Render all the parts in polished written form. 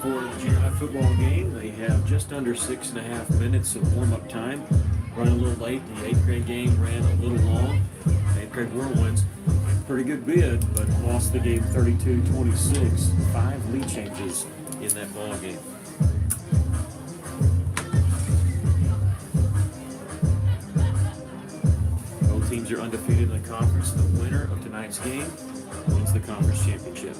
for the junior high football game. They have just under 6.5 minutes of warm-up time. Running a little late. The 8th grade game ran a little long. 8th grade Whirlwinds, pretty good bid, but lost the game 32-26. 5 lead changes in that ball game. Both teams are undefeated in the conference. The winner of tonight's game wins the conference championship.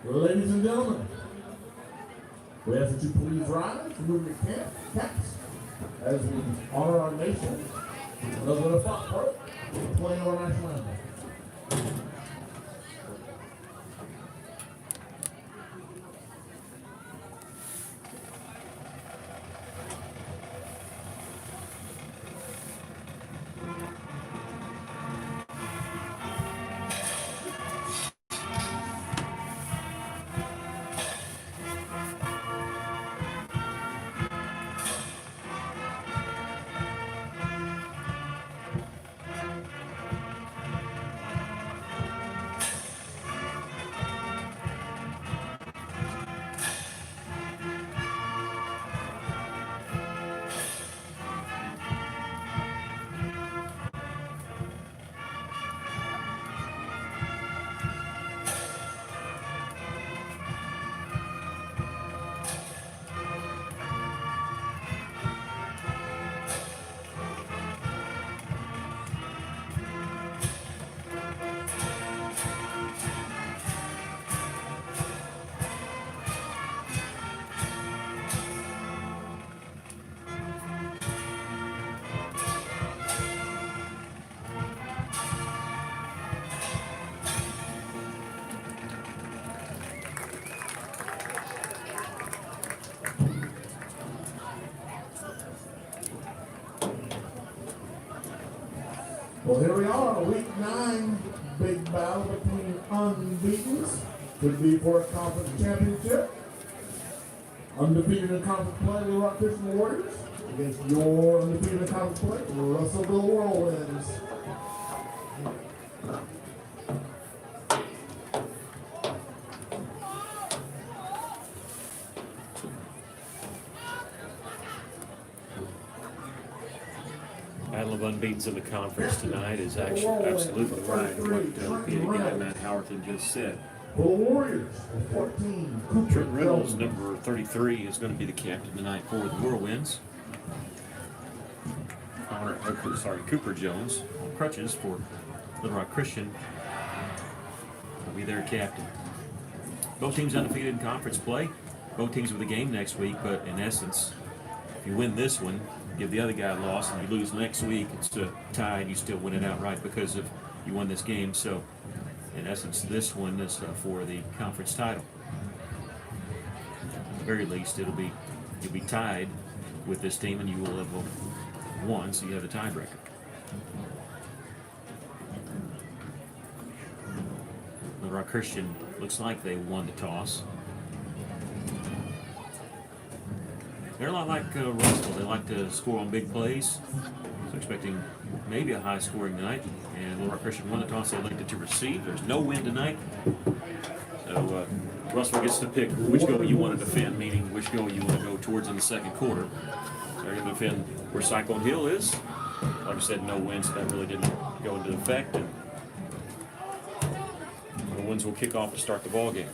Ladies and gentlemen, we ask that you please rise and move your caps as we honor our nation. Those that have fought for it, playing our national anthem. Well, here we are, week 9, big battle between unbeatens. Could be for a conference championship. Undefeated in conference play, the Rock Christian Warriors, against your undefeated in conference play, the Russellville Whirlwinds. Battle of unbeatens in the conference tonight is actually absolutely right. What the guy Matt Howerton just said. For the Warriors, 14. Trent Reynolds, number 33, is going to be the captain tonight for the Whirlwinds. Cooper Jones on crutches for Little Rock Christian will be their captain. Both teams undefeated in conference play. Both teams with a game next week, but in essence, if you win this one, give the other guy a loss, and you lose next week, it's a tie, and you still win it outright because of you won this game. So, in essence, this one is for the conference title. At the very least, you'll be tied with this team, and you will have won, so you have a tiebreaker. Little Rock Christian looks like they won the toss. They're a lot like Russell. They like to score on big plays. So expecting maybe a high-scoring night. And Little Rock Christian won the toss. They elected to receive. There's no wind tonight. So Russell gets to pick which goal you want to defend, meaning which goal you want to go towards in the second quarter. So they're going to defend where Cyclone Hill is. Like I said, no wind, so that really didn't go into effect. And the winds will kick off to start the ball game.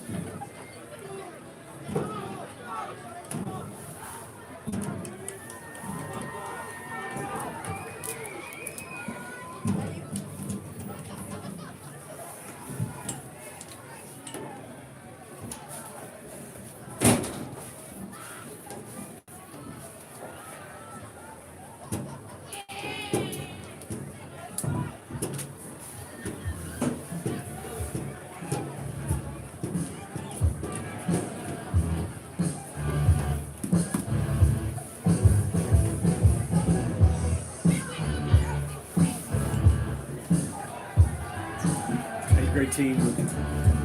Grade team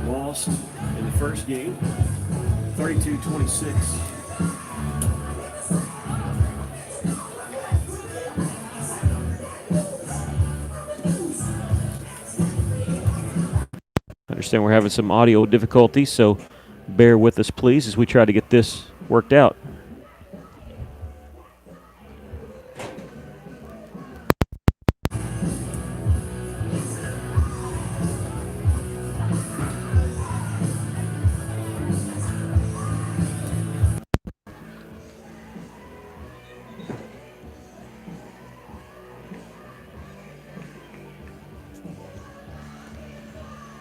lost in the first game, 32-26. I understand we're having some audio difficulties, so bear with us, please, as we try to get this worked out.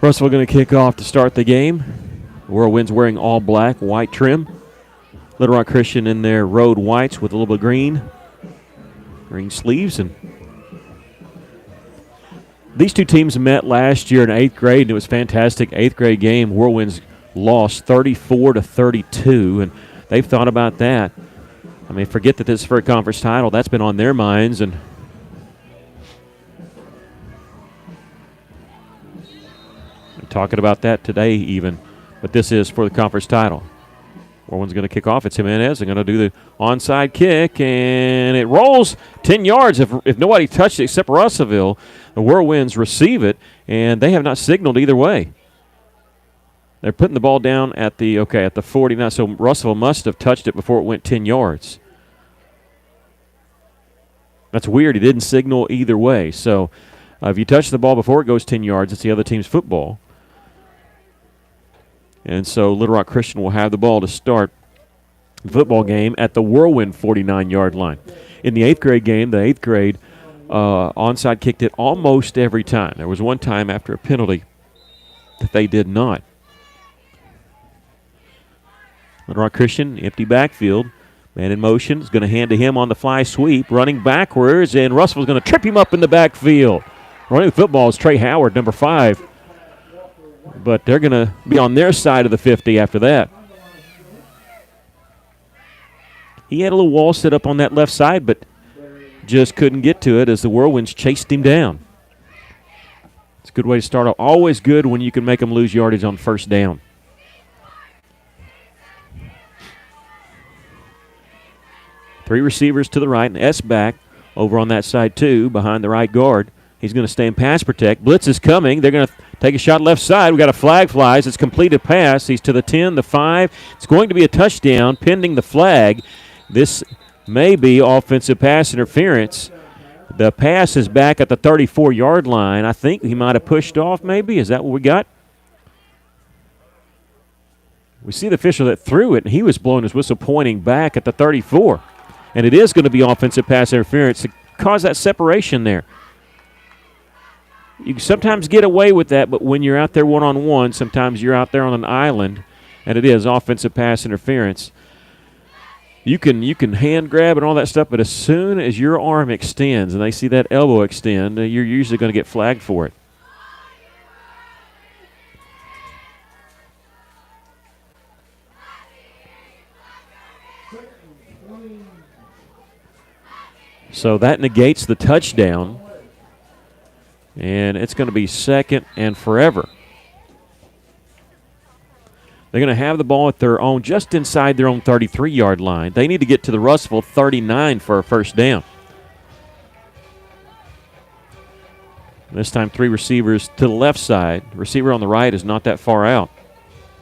Russell going to kick off to start the game. Whirlwind's wearing all black, white trim. Little Rock Christian in their road whites with a little bit of green sleeves. And these two teams met last year in 8th grade, and it was fantastic. 8th grade game, Whirlwinds lost 34-32, and they've thought about that. I mean, forget that this is for a conference title. That's been on their minds, and talking about that today even, but this is for the conference title. Whirlwind's going to kick off. It's Jimenez. They're going to do the onside kick, and it rolls 10 yards. If nobody touched it except Russellville, the Whirlwinds receive it, and they have not signaled either way. They're putting the ball down at the 49, so Russellville must have touched it before it went 10 yards. That's weird. He didn't signal either way. So if you touch the ball before it goes 10 yards, it's the other team's football. And so Little Rock Christian will have the ball to start the football game at the Whirlwind 49-yard line. In the 8th grade game, the 8th grade onside kicked it almost every time. There was one time after a penalty that they did not. Little Rock Christian, empty backfield. Man in motion is going to hand to him on the fly sweep, running backwards, and Russell's going to trip him up in the backfield. Running the football is Trey Howard, number 5. But they're going to be on their side of the 50 after that. He had a little wall set up on that left side, but just couldn't get to it as the Whirlwinds chased him down. It's a good way to start off. Always good when you can make them lose yardage on first down. Three receivers to the right, and S back over on that side too, behind the right guard. He's going to stay in pass protect. Blitz is coming. They're going to take a shot left side. We got a flag flies. It's completed pass. He's to the 10, the 5. It's going to be a touchdown pending the flag. This may be offensive pass interference. The pass is back at the 34-yard line. I think he might have pushed off maybe. Is that what we got? We see the official that threw it, and he was blowing his whistle pointing back at the 34. And it is going to be offensive pass interference to cause that separation there. You can sometimes get away with that, but when you're out there one-on-one, sometimes you're out there on an island, and it is offensive pass interference. You can hand grab and all that stuff, but as soon as your arm extends and they see that elbow extend, you're usually going to get flagged for it. So that negates the touchdown, and it's going to be second and forever. They're going to have the ball at their own, just inside their own 33-yard line. They need to get to the Russellville 39 for a first down. This time 3 receivers to the left side. The receiver on the right is not that far out.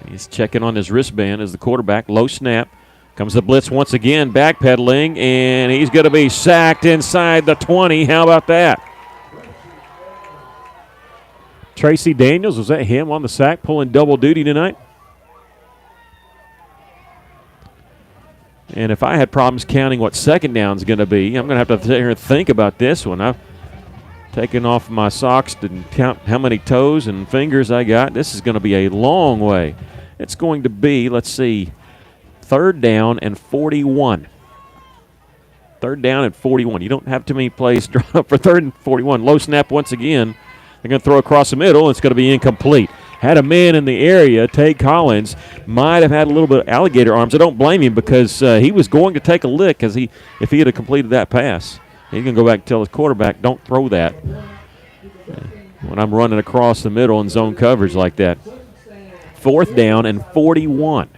He's checking on his wristband as the quarterback. Low snap. Comes the blitz once again, backpedaling, and he's going to be sacked inside the 20. How about that? Tracy Daniels, was that him on the sack pulling double duty tonight? And if I had problems counting what second down is going to be, I'm going to have to sit here and think about this one. I've taken off my socks to count how many toes and fingers I got. This is going to be a long way. It's going to be, let's see, 3rd down and 41. 3rd down and 41. You don't have too many plays drawn up for 3rd and 41. Low snap once again. They're going to throw across the middle. It's going to be incomplete. Had a man in the area, Tate Collins, might have had a little bit of alligator arms. I don't blame him because he was going to take a lick if he had completed that pass. He's going to go back and tell his quarterback, don't throw that when I'm running across the middle in zone coverage like that. 4th down and 41.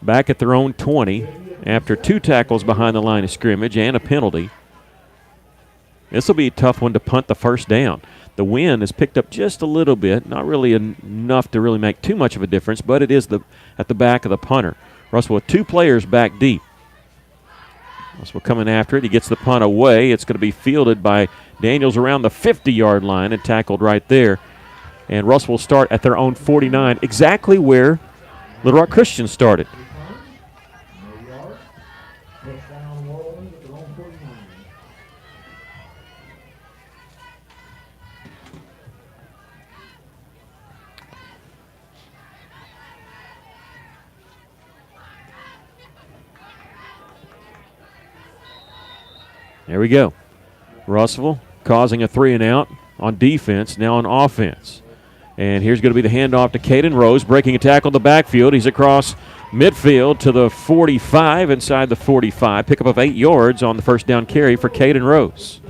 Back at their own 20 after 2 tackles behind the line of scrimmage and a penalty. This will be a tough one to punt the first down. The wind has picked up just a little bit, not really enough to really make too much of a difference, but it is at the back of the punter. Russell with 2 players back deep. Russell coming after it. He gets the punt away. It's going to be fielded by Daniels around the 50-yard line and tackled right there. And Russell will start at their own 49, exactly where Little Rock Christian started. There we go. Russellville causing a 3-and-out on defense, now on offense. And here's going to be the handoff to Caden Rose, breaking a tackle in the backfield. He's across midfield to the 45, inside the 45. Pickup of 8 yards on the first down carry for Caden Rose.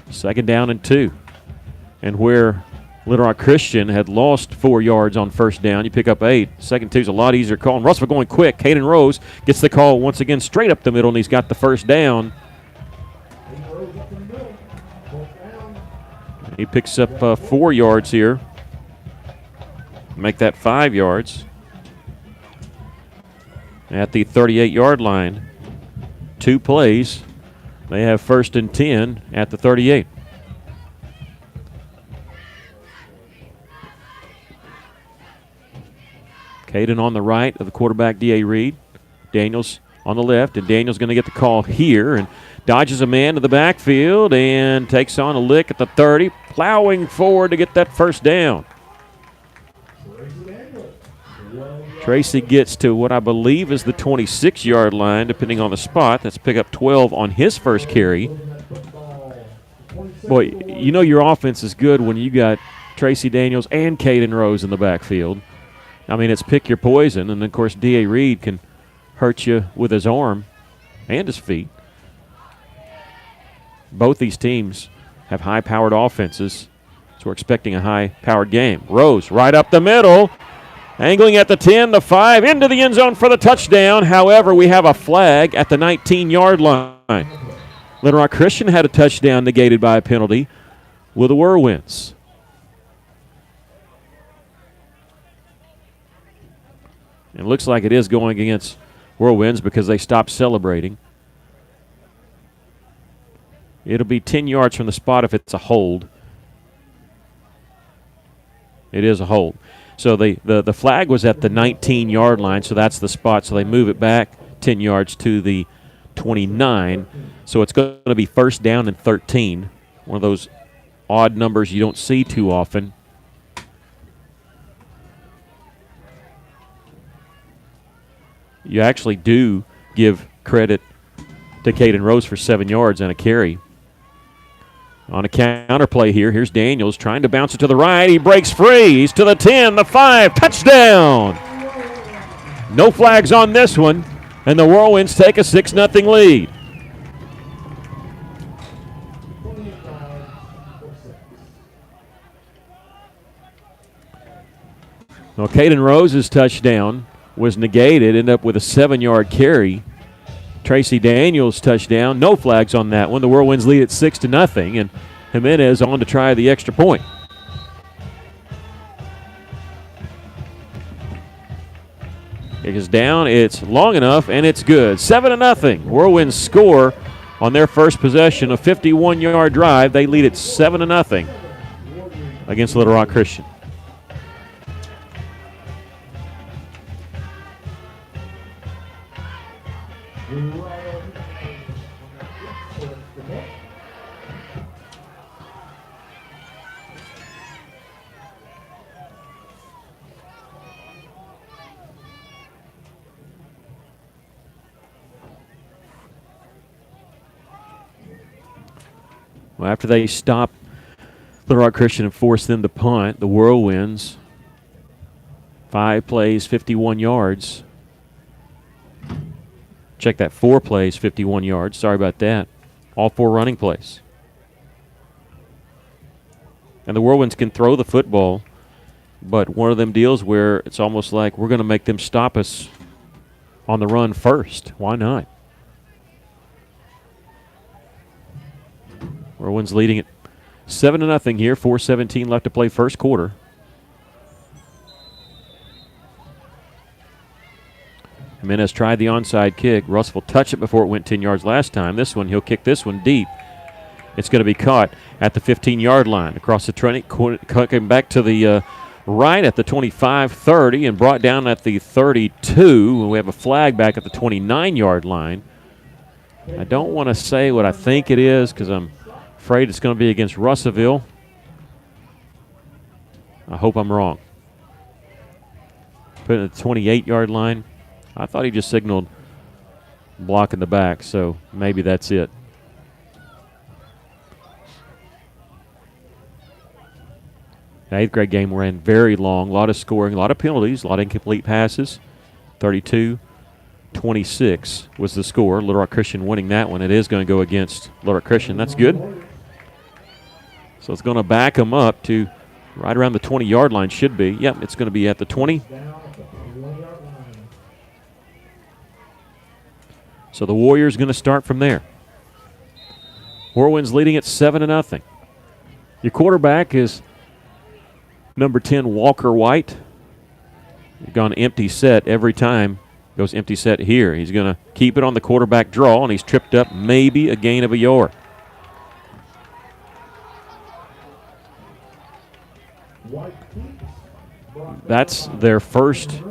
2nd down and 2. And where Little Rock Christian had lost 4 yards on first down, you pick up 8. 2nd 2 is a lot easier call. And Russellville going quick. Caden Rose gets the call once again straight up the middle, and he's got the first down. He picks up 4 yards here. Make that 5 yards. At the 38-yard line. 2 plays. They have 1st and 10 at the 38. Caden on the right of the quarterback, D.A. Reed. Daniels on the left, and Daniels going to get the call here and dodges a man to the backfield and takes on a lick at the 30, plowing forward to get that first down. Tracy gets to what I believe is the 26-yard line, depending on the spot. That's pick up 12 on his first carry. Boy, you know your offense is good when you got Tracy Daniels and Caden Rose in the backfield. I mean, it's pick your poison, and, of course, D.A. Reed can hurt you with his arm and his feet. Both these teams have high-powered offenses, so we're expecting a high-powered game. Rose right up the middle, angling at the 10, the 5, into the end zone for the touchdown. However, we have a flag at the 19-yard line. Little Rock Christian had a touchdown negated by a penalty with the Whirlwinds. It looks like it is going against Whirlwinds because they stopped celebrating. It'll be 10 yards from the spot if it's a hold. It is a hold. So the flag was at the 19-yard line, so that's the spot. So they move it back 10 yards to the 29. So it's going to be 1st down and 13. One of those odd numbers you don't see too often you actually do give credit to Caden Rose for 7 yards and a carry. On a counter play here, here's Daniels trying to bounce it to the right. He breaks free. He's to the 10, the 5, touchdown. No flags on this one, and the Whirlwinds take a 6-0 lead. Well, Caden Rose's touchdown was negated, ended up with a 7-yard carry. Tracy Daniels' touchdown, no flags on that one. The Whirlwinds lead at 6-0, and Jimenez on to try the extra point. It is down, it's long enough, and it's good. 7-0. Whirlwinds score on their first possession, a 51-yard drive. They lead at 7-0 against Little Rock Christian. Well, after they stop Little Rock Christian and force them to punt, the Whirlwinds, 5 plays, 51 yards. Check that, 4 plays, 51 yards. Sorry about that. All 4 running plays. And the Whirlwinds can throw the football, but one of them deals where it's almost like we're going to make them stop us on the run first. Why not? Whirlwinds leading it 7-0 here. 4:17 left to play first quarter. Jimenez tried the onside kick. Russ will touch it before it went 10 yards last time. This one, he'll kick this one deep. It's going to be caught at the 15-yard line. Across the 20, cutting back to the right at the 25-30 and brought down at the 32. We have a flag back at the 29-yard line. I don't want to say what I think it is because I'm afraid it's going to be against Russellville. I hope I'm wrong. Put it at the 28-yard line. I thought he just signaled block in the back, so maybe that's it. The 8th grade game ran very long, a lot of scoring, a lot of penalties, a lot of incomplete passes. 32-26 was the score. Little Rock Christian winning that one. It is going to go against Little Rock Christian. That's good. So it's going to back them up to right around the 20-yard line, should be. Yep, it's going to be at the 20. So the Warriors going to start from there. Whirlwinds leading at 7-0. Your quarterback is number 10, Walker White. He's gone empty set every time. Goes empty set here. He's going to keep it on the quarterback draw, and he's tripped up, maybe a gain of a yard. That's their first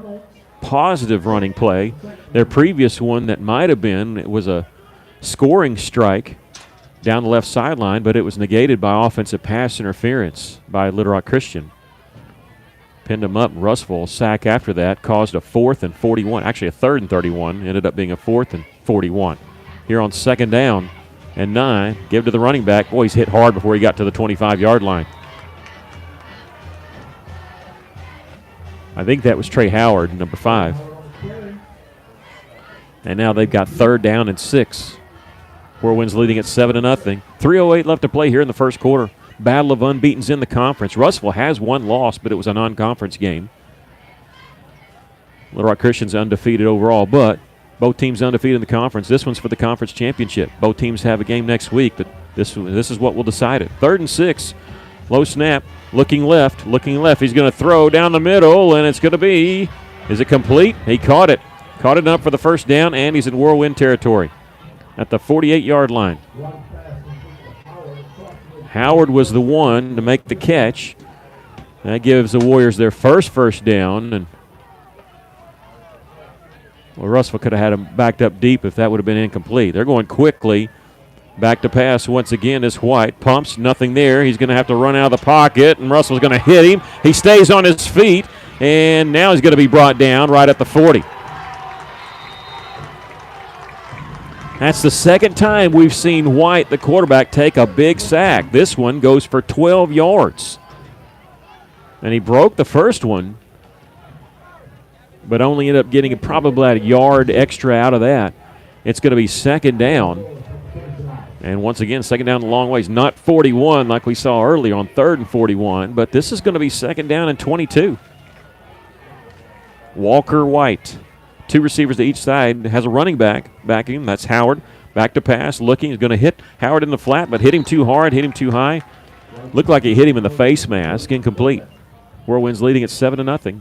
positive running play. Their previous one that might have been, it was a scoring strike down the left sideline, but it was negated by offensive pass interference by Little Rock Christian. Pinned him up. Russell sack after that caused a 4th and 41. Actually, a 3rd and 31. Ended up being a 4th and 41. Here on 2nd down and 9. Give to the running back. Boy, he's hit hard before he got to the 25-yard line. I think that was Trey Howard, number 5. And now they've got 3rd down and 6. Whirlwinds leading at 7-0. 3:08 left to play here in the first quarter. Battle of unbeatens in the conference. Russellville has one loss, but it was a non-conference game. Little Rock Christian's undefeated overall, but both teams undefeated in the conference. This one's for the conference championship. Both teams have a game next week, but this is what will decide it. 3rd and 6. Low snap. Looking left. He's going to throw down the middle, and it's going to be, is it complete? He caught it. Caught it up for the first down, and he's in Whirlwind territory at the 48-yard line. Howard was the one to make the catch. That gives the Warriors their first down. And well, Russell could have had him backed up deep if that would have been incomplete. They're going quickly. Back to pass once again is White. Pumps, nothing there. He's going to have to run out of the pocket, and Russell's going to hit him. He stays on his feet, and now he's going to be brought down right at the 40. That's the second time we've seen White, the quarterback, take a big sack. This one goes for 12 yards. And he broke the first one, but only ended up getting probably a yard extra out of that. It's going to be second down. And once again, second down the long ways. Not 41 like we saw earlier on 3rd and 41, but this is going to be second down and 22. Walker White. 2 receivers to each side. Has a running back backing. That's Howard. Back to pass. Looking. He's going to hit Howard in the flat, but hit him too hard, hit him too high. Looked like he hit him in the face mask. Incomplete. Whirlwinds leading at 7-0.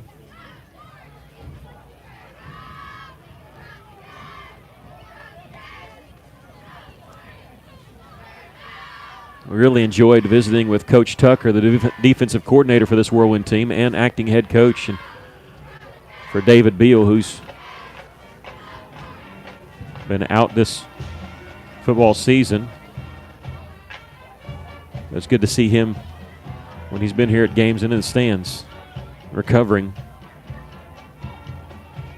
We really enjoyed visiting with Coach Tucker, the defensive coordinator for this Whirlwind team, and acting head coach, and for David Beal, who's been out this football season. It's good to see him when he's been here at games and in the stands, recovering.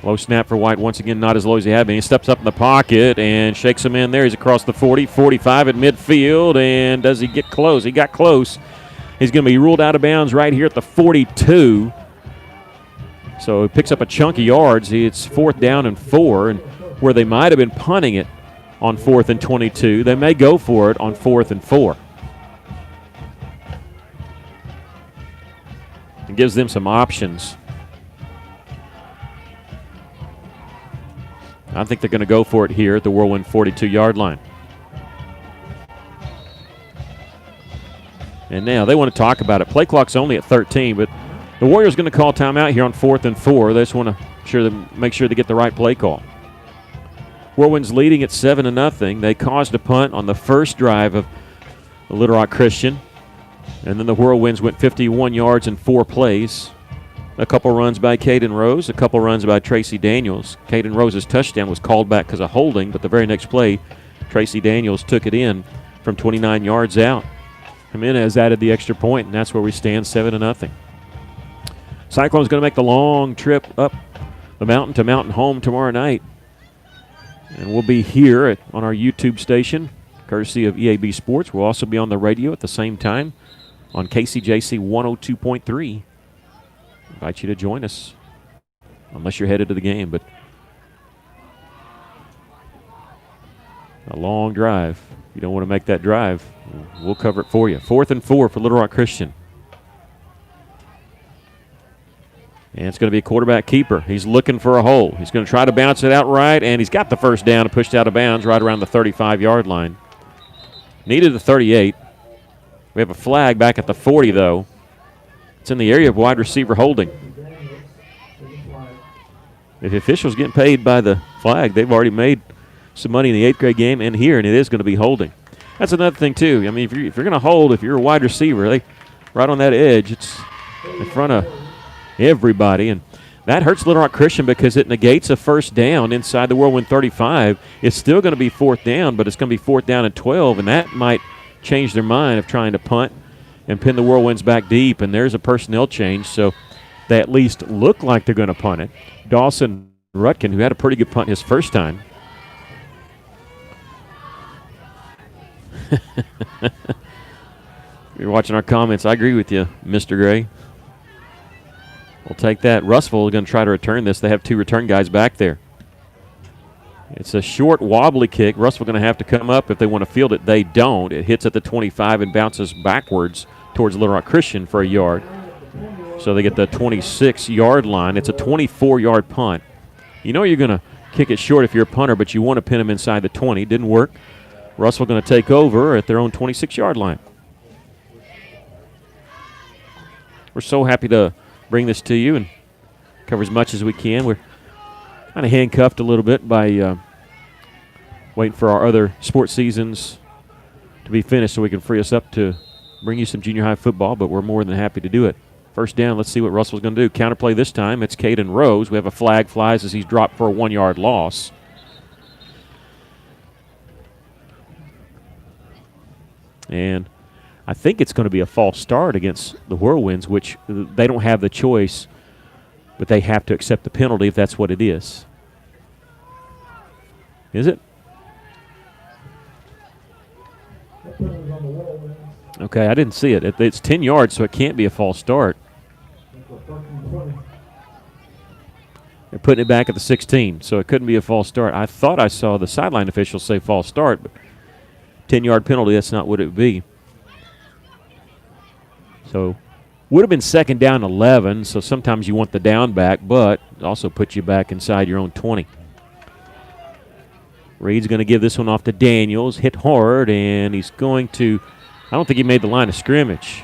Low snap for White, once again not as low as he had been. He steps up in the pocket and shakes him in there. He's across the 40, 45 at midfield, and does he get close? He got close. He's going to be ruled out of bounds right here at the 42. So he picks up a chunk of yards. It's 4th down and 4, and where they might have been punting it on 4th and 22, they may go for it on 4th and 4. It gives them some options. I think they're going to go for it here at the Whirlwind 42-yard line. And now they want to talk about it. Play clock's only at 13, but the Warriors going to call timeout here on 4th and 4. They just want to make sure they get the right play call. Whirlwind's leading at 7-0. They caused a punt on the first drive of Little Rock Christian, and then the Whirlwinds went 51 yards in 4 plays. A couple runs by Caden Rose, a couple runs by Tracy Daniels. Caden Rose's touchdown was called back because of holding, but the very next play, Tracy Daniels took it in from 29 yards out. Jimenez added the extra point, and that's where we stand 7-0. Cyclone's going to make the long trip up the mountain to Mountain Home tomorrow night. And we'll be here on our YouTube station, courtesy of EAB Sports. We'll also be on the radio at the same time on KCJC 102.3. Invite you to join us, unless you're headed to the game. But a long drive. You don't want to make that drive. We'll cover it for you. 4th and 4 for Little Rock Christian. And it's going to be a quarterback keeper. He's looking for a hole. He's going to try to bounce it out right, and he's got the first down and pushed out of bounds right around the 35-yard line. Needed the 38. We have a flag back at the 40, though. It's in the area of wide receiver holding. If the officials getting paid by the flag, they've already made some money in the 8th grade game and here, and it is going to be holding. That's another thing, too. I mean, if you're going to hold, if you're a wide receiver, right on that edge, it's in front of everybody. And that hurts Little Rock Christian because it negates a first down inside the Whirlwind 35. It's still going to be 4th down, but it's going to be 4th down and 12, and that might change their mind of trying to punt and pin the Whirlwinds back deep, and there's a personnel change, so they at least look like they're going to punt it. Dawson Rutkin, who had a pretty good punt his first time. You're watching our comments. I agree with you, Mr. Gray. We'll take that. Russellville is going to try to return this. They have 2 return guys back there. It's a short, wobbly kick. Russellville going to have to come up if they want to field it. They don't. It hits at the 25 and bounces backwards towards Little Rock Christian for a yard. So they get the 26-yard line. It's a 24-yard punt. You know you're going to kick it short if you're a punter, but you want to pin them inside the 20. Didn't work. Russellville going to take over at their own 26-yard line. We're so happy to bring this to you and cover as much as we can. We're kind of handcuffed a little bit by waiting for our other sports seasons to be finished so we can free us up to bring you some junior high football, but we're more than happy to do it. First down, let's see what Russell's going to do. Counterplay this time. It's Caden Rose. We have a flag flies as he's dropped for a 1-yard loss. And I think it's going to be a false start against the Whirlwinds, which they don't have the choice, but they have to accept the penalty if that's what it is. Is it? Okay, I didn't see it. It's 10 yards, so it can't be a false start. They're putting it back at the 16, so it couldn't be a false start. I thought I saw the sideline officials say false start, but 10-yard penalty, that's not what it would be. So would have been 2nd down 11, so sometimes you want the down back, but it also puts you back inside your own 20. Reed's going to give this one off to Daniels. Hit hard, and he's going to, I don't think he made the line of scrimmage.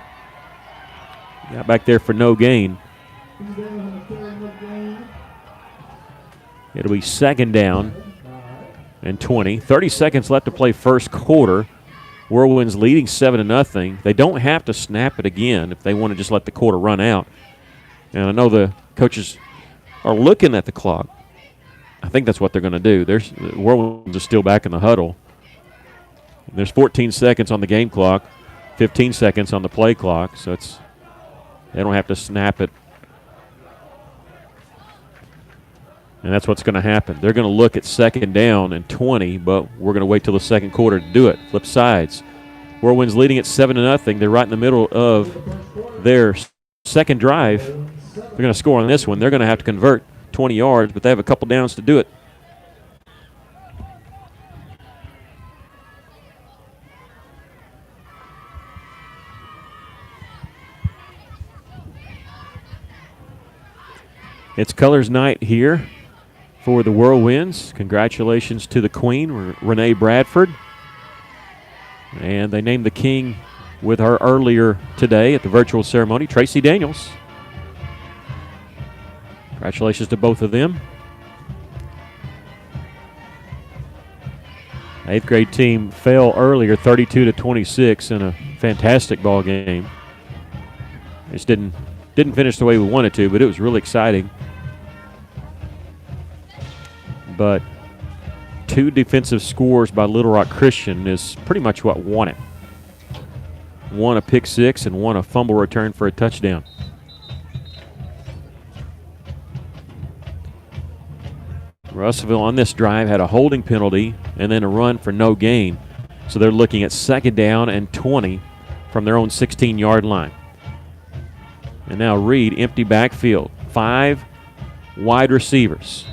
Got back there for no gain. It'll be 2nd down and 20. 30 seconds left to play first quarter. Whirlwinds leading 7-0. They don't have to snap it again if they want to just let the quarter run out. And I know the coaches are looking at the clock. I think that's what they're going to do. The Whirlwinds are still back in the huddle. There's 14 seconds on the game clock, 15 seconds on the play clock, so they don't have to snap it. And that's what's going to happen. They're going to look at 2nd down and 20, but we're going to wait till the second quarter to do it. Flip sides. Whirlwinds leading at 7-0. They're right in the middle of their second drive. They're going to score on this one. They're going to have to convert 20 yards, but they have a couple downs to do it. It's colors night here for the Whirlwinds. Congratulations to the Queen, Renee Bradford. And they named the King with her earlier today at the virtual ceremony, Tracy Daniels. Congratulations to both of them. 8th grade team fell earlier, 32-26 in a fantastic ball game. Just didn't finish the way we wanted to, but it was really exciting. But 2 defensive scores by Little Rock Christian is pretty much what won it. 1 a pick six and 1 a fumble return for a touchdown. Russellville on this drive had a holding penalty and then a run for no gain. So they're looking at 2nd down and 20 from their own 16-yard line. And now Reed, empty backfield. 5 wide receivers.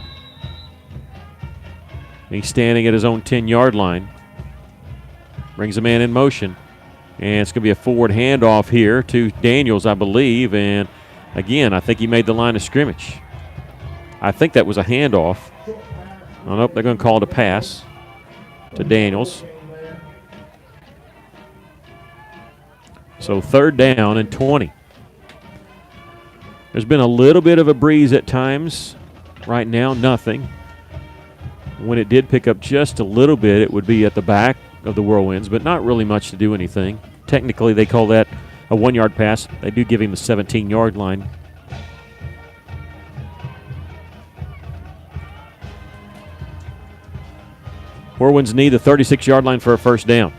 He's standing at his own 10-yard line. Brings a man in motion. And it's going to be a forward handoff here to Daniels, I believe. And, again, I think he made the line of scrimmage. I think that was a handoff. Oh, nope, they're going to call it a pass to Daniels. So 3rd down and 20. There's been a little bit of a breeze at times. Right now, nothing. When it did pick up just a little bit, it would be at the back of the Whirlwinds, but not really much to do anything. Technically, they call that a 1-yard pass. They do give him the 17-yard line. Whirlwinds need the 36-yard line for a first down.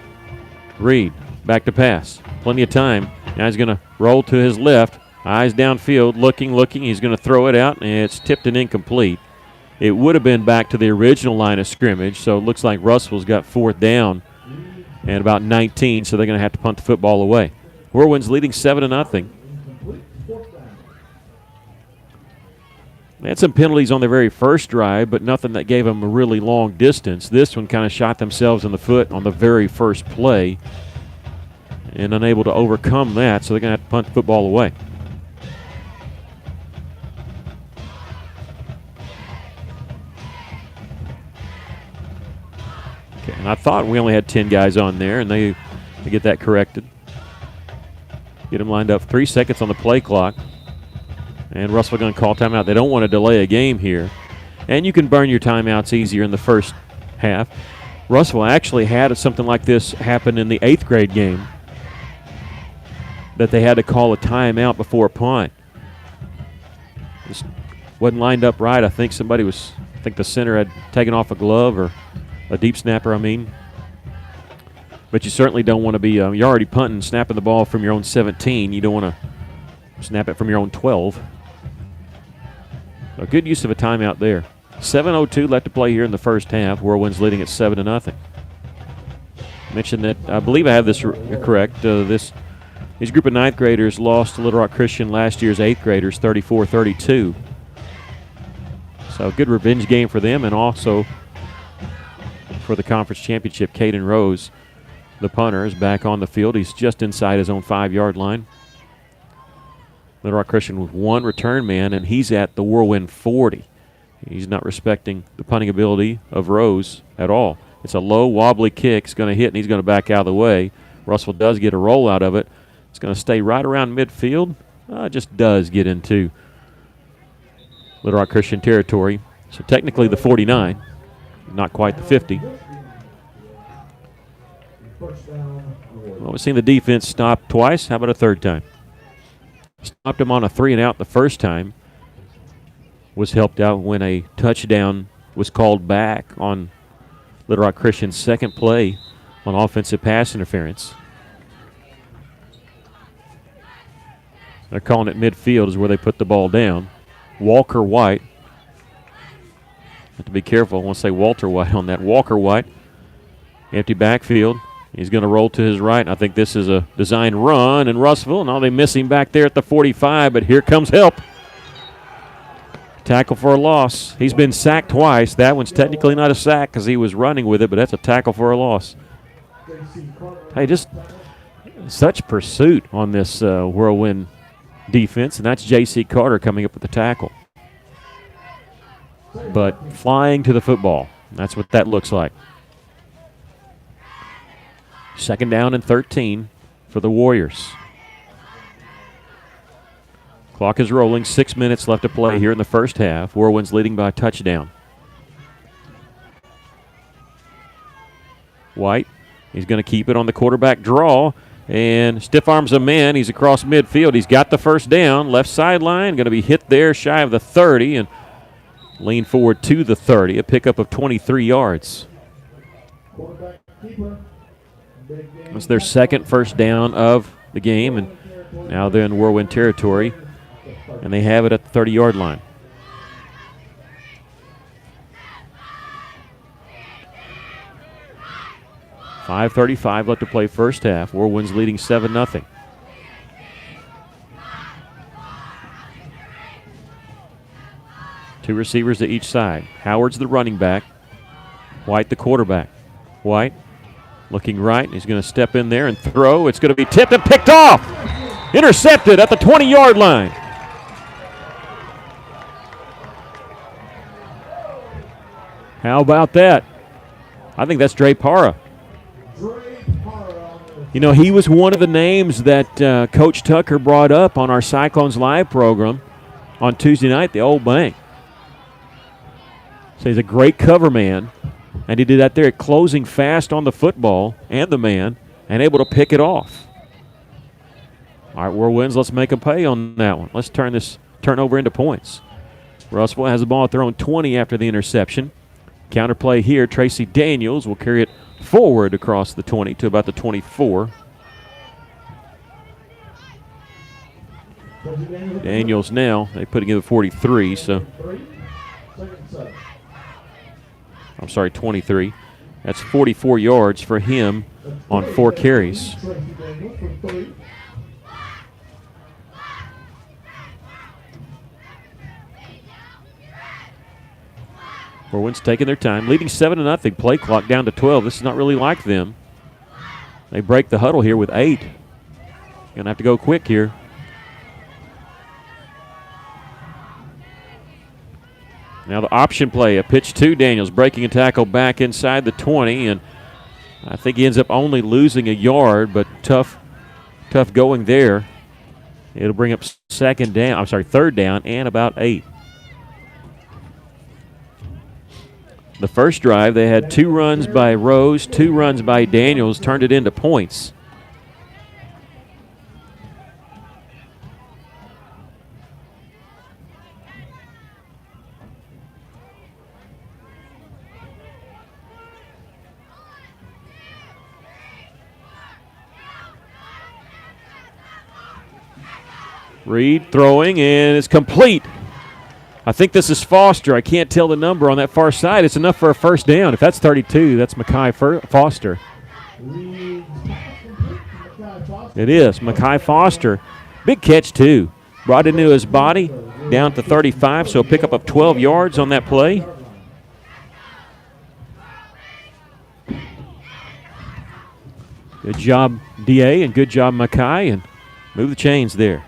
Reed, back to pass. Plenty of time. Now he's going to roll to his left. Eyes downfield, looking. He's going to throw it out, and it's tipped and incomplete. It would have been back to the original line of scrimmage, so it looks like Russell's got 4th down and about 19, so they're going to have to punt the football away. Whirlwinds leading 7-0. They had some penalties on their very first drive, but nothing that gave them a really long distance. This one kind of shot themselves in the foot on the very first play and unable to overcome that, so they're going to have to punt the football away. And I thought we only had 10 guys on there, and they get that corrected. Get them lined up. 3 seconds on the play clock. And Russell going to call timeout. They don't want to delay a game here. And you can burn your timeouts easier in the first half. Russell actually had something like this happen in the 8th grade game, that they had to call a timeout before a punt. Just wasn't lined up right. I think the center had taken off a glove, or a deep snapper, I mean. But you certainly don't want to be, you're already punting, snapping the ball from your own 17. You don't want to snap it from your own 12. A good use of a timeout there. 7:02 left to play here in the first half. Whirlwinds leading at 7-0. Mention that I believe I have this correct. These group of ninth graders lost to Little Rock Christian last year's eighth graders 34-32. So a good revenge game for them, and also for the conference championship. Caden Rose, the punter, is back on the field. He's just inside his own 5-yard line. Little Rock Christian with one return man, and he's at the Whirlwind 40. He's not respecting the punting ability of Rose at all. It's a low, wobbly kick. It's going to hit, and he's going to back out of the way. Russell does get a roll out of it. It's going to stay right around midfield. Just does get into Little Rock Christian territory. So technically the 49, not quite the 50. Well, we've seen the defense stop twice. How about a third time? Stopped him on a 3-and-out the first time. Was helped out when a touchdown was called back on Little Rock Christian's second play on offensive pass interference. They're calling it midfield is where they put the ball down. Walker White. Have to be careful. I want to say Walter White on that. Walker White. Empty backfield. He's going to roll to his right. I think this is a designed run in Russellville. Now they miss him back there at the 45, but here comes help. Tackle for a loss. He's been sacked twice. That one's technically not a sack because he was running with it, but that's a tackle for a loss. Hey, just such pursuit on this Whirlwind defense, and that's J.C. Carter coming up with the tackle. But flying to the football. That's what that looks like. Second down and 13 for the Warriors. Clock is rolling. 6 minutes left to play here in the first half. Whirlwind's leading by a touchdown. White, he's going to keep it on the quarterback draw and stiff arms a man. He's across midfield. He's got the first down. Left sideline, going to be hit there shy of the 30 and lean forward to the 30. A pickup of 23 yards. It's their second first down of the game, and now they're in Whirlwind territory, and they have it at the 30-yard line. .5:35 left to play first half. Whirlwind's leading 7-0. Two receivers to each side. Howard's the running back. White the quarterback. White looking right. He's going to step in there and throw. It's going to be tipped and picked off. Intercepted at the 20-yard line. How about that? I think that's Dre Parra. You know, he was one of the names that Coach Tucker brought up on our Cyclones Live program on Tuesday night at the Old Bank. So he's a great cover man, and he did that there, closing fast on the football and the man, and able to pick it off. All right, Whirlwinds, let's make them pay on that one. Let's turn this turnover into points. Russell has the ball at their own 20 after the interception. Counterplay here, Tracy Daniels will carry it forward across the 20 to about the 24. Daniels now, they put together 43, so I'm sorry, 23. That's 44 yards for him on 4 carries. Whirlwind's taking their time, leading 7-0. Play clock down to 12. This is not really like them. They break the huddle here with 8. Gonna have to go quick here. Now the option play, a pitch to Daniels, breaking a tackle back inside the 20, and I think he ends up only losing a yard, but tough going there. It'll bring up third down and about 8. The first drive, they had 2 runs by Rose, 2 runs by Daniels, turned it into points. Reed throwing, and it's complete. I think this is Foster. I can't tell the number on that far side. It's enough for a first down. If that's 32, that's Makai Foster. Reed's pass complete to Mackay Foster. It is. Mackay Foster. Big catch, too. Brought into his body down to 35, so a pickup of 12 yards on that play. Good job, DA, and good job, Mackay, and move the chains there.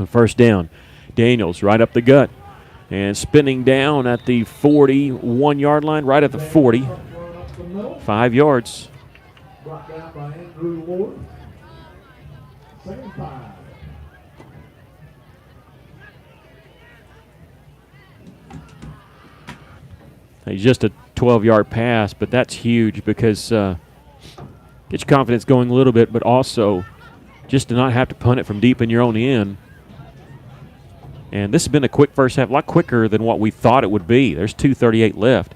First down. Daniels right up the gut and spinning down at the 41-yard line, right at the 40. 5 yards. Brought down by Andrew Ward. Second 5. He's just a 12-yard pass, but that's huge because get your confidence going a little bit, but also just to not have to punt it from deep in your own end. And this has been a quick first half, a lot quicker than what we thought it would be. There's 2:38 left,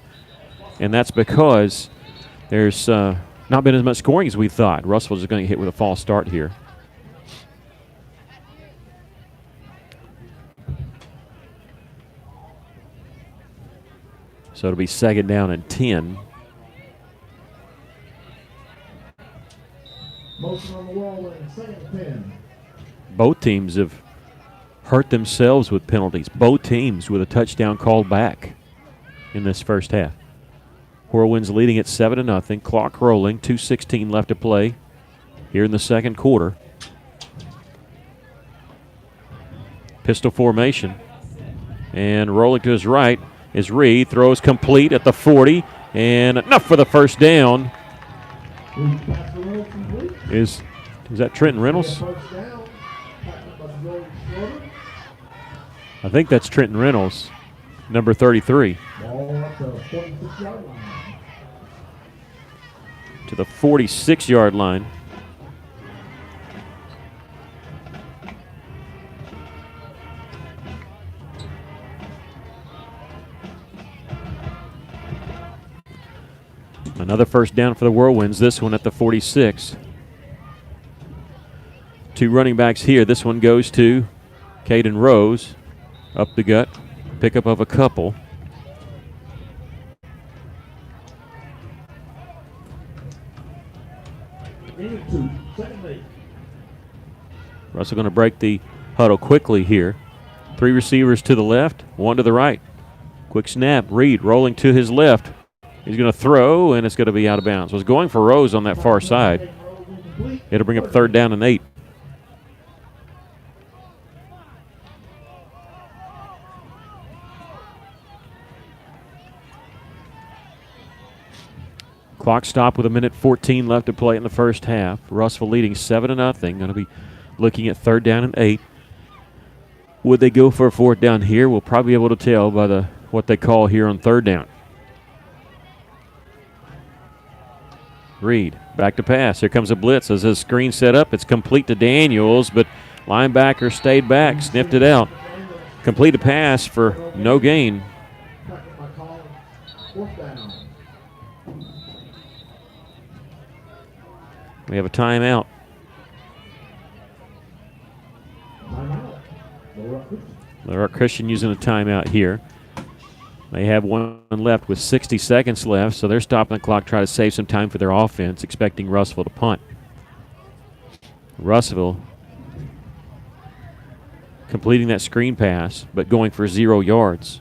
and that's because there's not been as much scoring as we thought. Russell's just going to hit with a false start here. So it'll be second down and 10. Motion on the wall and second 10. Both teams have hurt themselves with penalties. Both teams with a touchdown called back in this first half. Whirlwinds leading at 7-0. Clock rolling. 2:16 left to play here in the second quarter. Pistol formation. And rolling to his right is Reed. Throws complete at the 40. And enough for the first down. Is that Trenton Reynolds? I think that's Trenton Reynolds, number 33. Ball up to 46-yard line. To the 46-yard line. Another first down for the Whirlwinds, this one at the 46. Two running backs here. This one goes to Caden Rose. Up the gut, pickup of a couple. Russell going to break the huddle quickly here. 3 receivers to the left, 1 to the right. Quick snap, Reed rolling to his left. He's going to throw, and it's going to be out of bounds. Was going for Rose on that far side. It'll bring up third down and 8. Clock stop with 1:14 left to play in the first half. Russell leading 7-0. Going to be looking at third down and 8. Would they go for a fourth down here? We'll probably be able to tell by what they call here on third down. Reed back to pass. Here comes a blitz as his screen set up. It's complete to Daniels, but linebacker stayed back, sniffed it out. Complete a pass for no gain. We have a timeout. Little Christian using a timeout here. They have one left with 60 seconds left, so they're stopping the clock, try to save some time for their offense, expecting Russellville to punt. Russellville completing that screen pass, but going for 0 yards.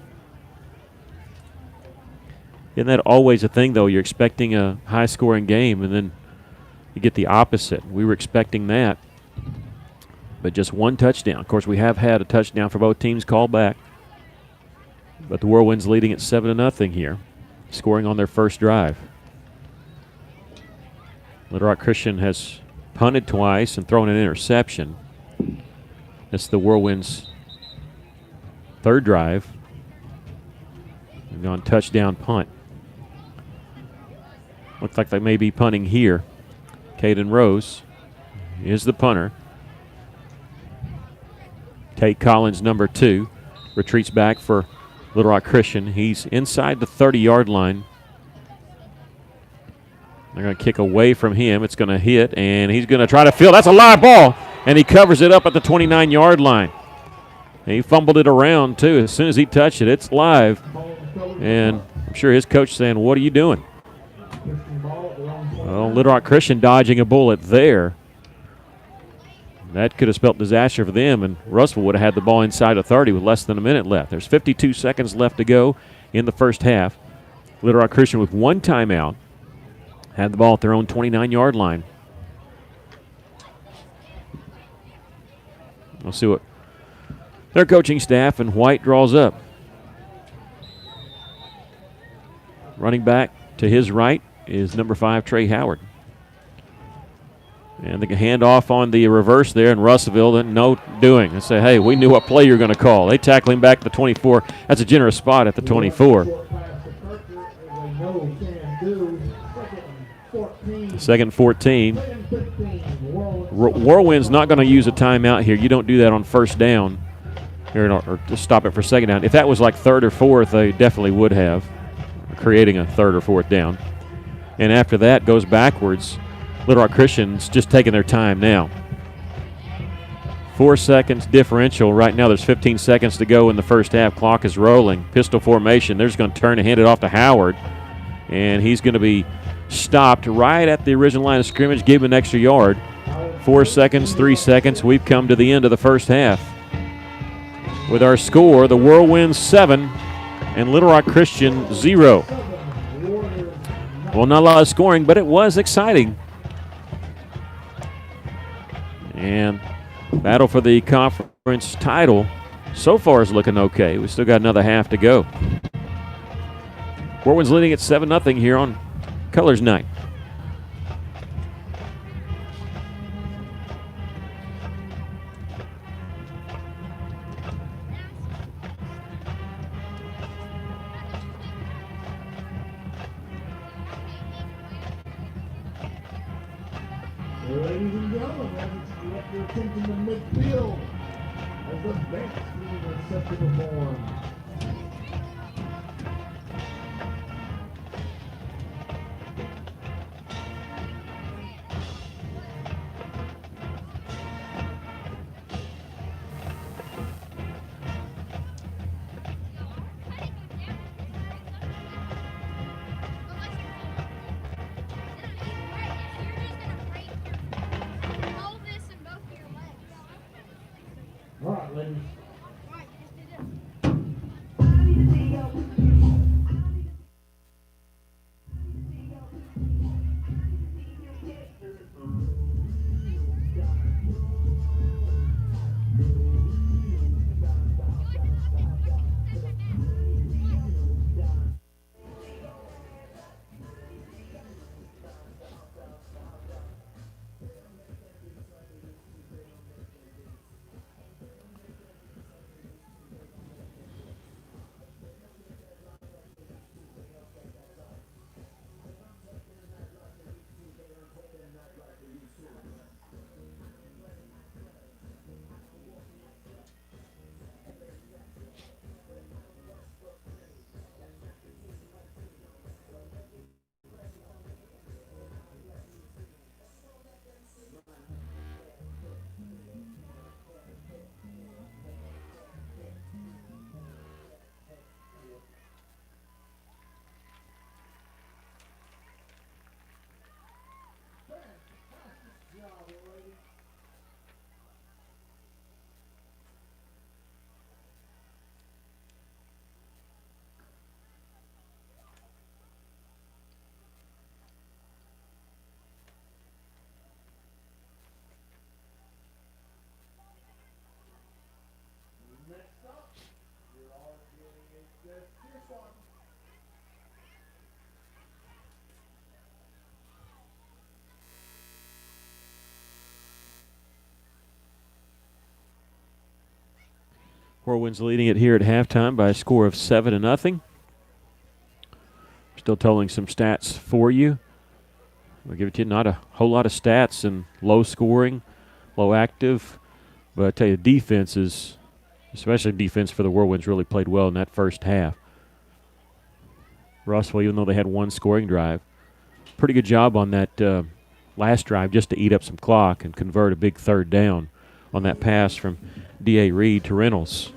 Isn't that always a thing, though? You're expecting a high-scoring game, and then you get the opposite. We were expecting that, but just one touchdown. Of course, we have had a touchdown for both teams called back, but the Whirlwinds leading at 7-0 here, scoring on their first drive. Little Rock Christian has punted twice and thrown an interception. It's the Whirlwinds' third drive. They've gone touchdown punt. Looks like they may be punting here. Caden Rose is the punter. Tate Collins, number 2, retreats back for Little Rock Christian. He's inside the 30-yard line. They're going to kick away from him. It's going to hit, and he's going to try to field. That's a live ball, and he covers it up at the 29-yard line. He fumbled it around, too. As soon as he touched it, it's live. And I'm sure his coach saying, what are you doing? Well, Little Rock Christian dodging a bullet there. That could have spelled disaster for them, and Russell would have had the ball inside of 30 with less than a minute left. There's 52 seconds left to go in the first half. Little Rock Christian with one timeout had the ball at their own 29-yard line. We'll see what their coaching staff and White draws up. Running back to his right is number 5, Trey Howard. And they can hand off on the reverse there, and Russellville, then no doing. They say, hey, we knew what play you're going to call. They tackle him back to the 24. That's a generous spot at the 24. Second 14. Warwind's not going to use a timeout here. You don't do that on first down or just stop it for second down. If that was like third or fourth, they definitely would have, creating a third or fourth down. And after that, goes backwards. Little Rock Christian's just taking their time now. 4 seconds differential. Right now there's 15 seconds to go in the first half. Clock is rolling. Pistol formation. They're just going to turn and hand it off to Howard. And he's going to be stopped right at the original line of scrimmage. Give him an extra yard. 4 seconds, 3 seconds. We've come to the end of the first half. With our score, the Whirlwinds 7 and Little Rock Christian 0. Well, not a lot of scoring, but it was exciting. And battle for the conference title so far is looking okay. We still got another half to go. Whirlwinds leading at 7-0 here on Colors Night. Ladies and gentlemen, let your attention to midfield as the bench team is set to perform. All right, ladies. Whirlwinds leading it here at halftime by a score of 7-0. Still telling some stats for you. We'll give it to you. Not a whole lot of stats and low scoring, low active. But I tell you, defenses, especially defense for the Whirlwinds, really played well in that first half. Russell, even though they had one scoring drive, pretty good job on that last drive just to eat up some clock and convert a big third down on that pass from D.A. Reed to Reynolds.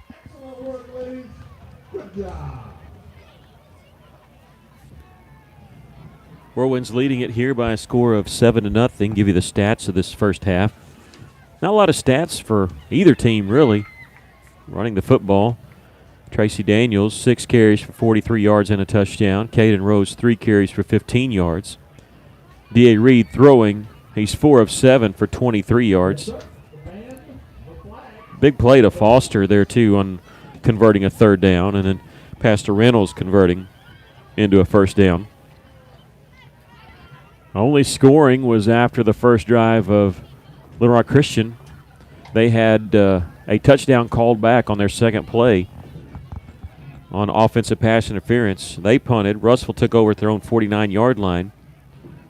Excellent work, ladies. Good job. Whirlwinds leading it here by a score of 7-0. Give you the stats of this first half. Not a lot of stats for either team, really. Running the football, Tracy Daniels, 6 carries for 43 yards and a touchdown. Caden Rose, 3 carries for 15 yards. D.A. Reed throwing. He's 4 of 7 for 23 yards. Big play to Foster there, too, on converting a third down. And then Pastor Reynolds converting into a first down. Only scoring was after the first drive of Little Rock Christian. They had a touchdown called back on their second play on offensive pass interference. They punted. Russell took over at their own 49-yard line.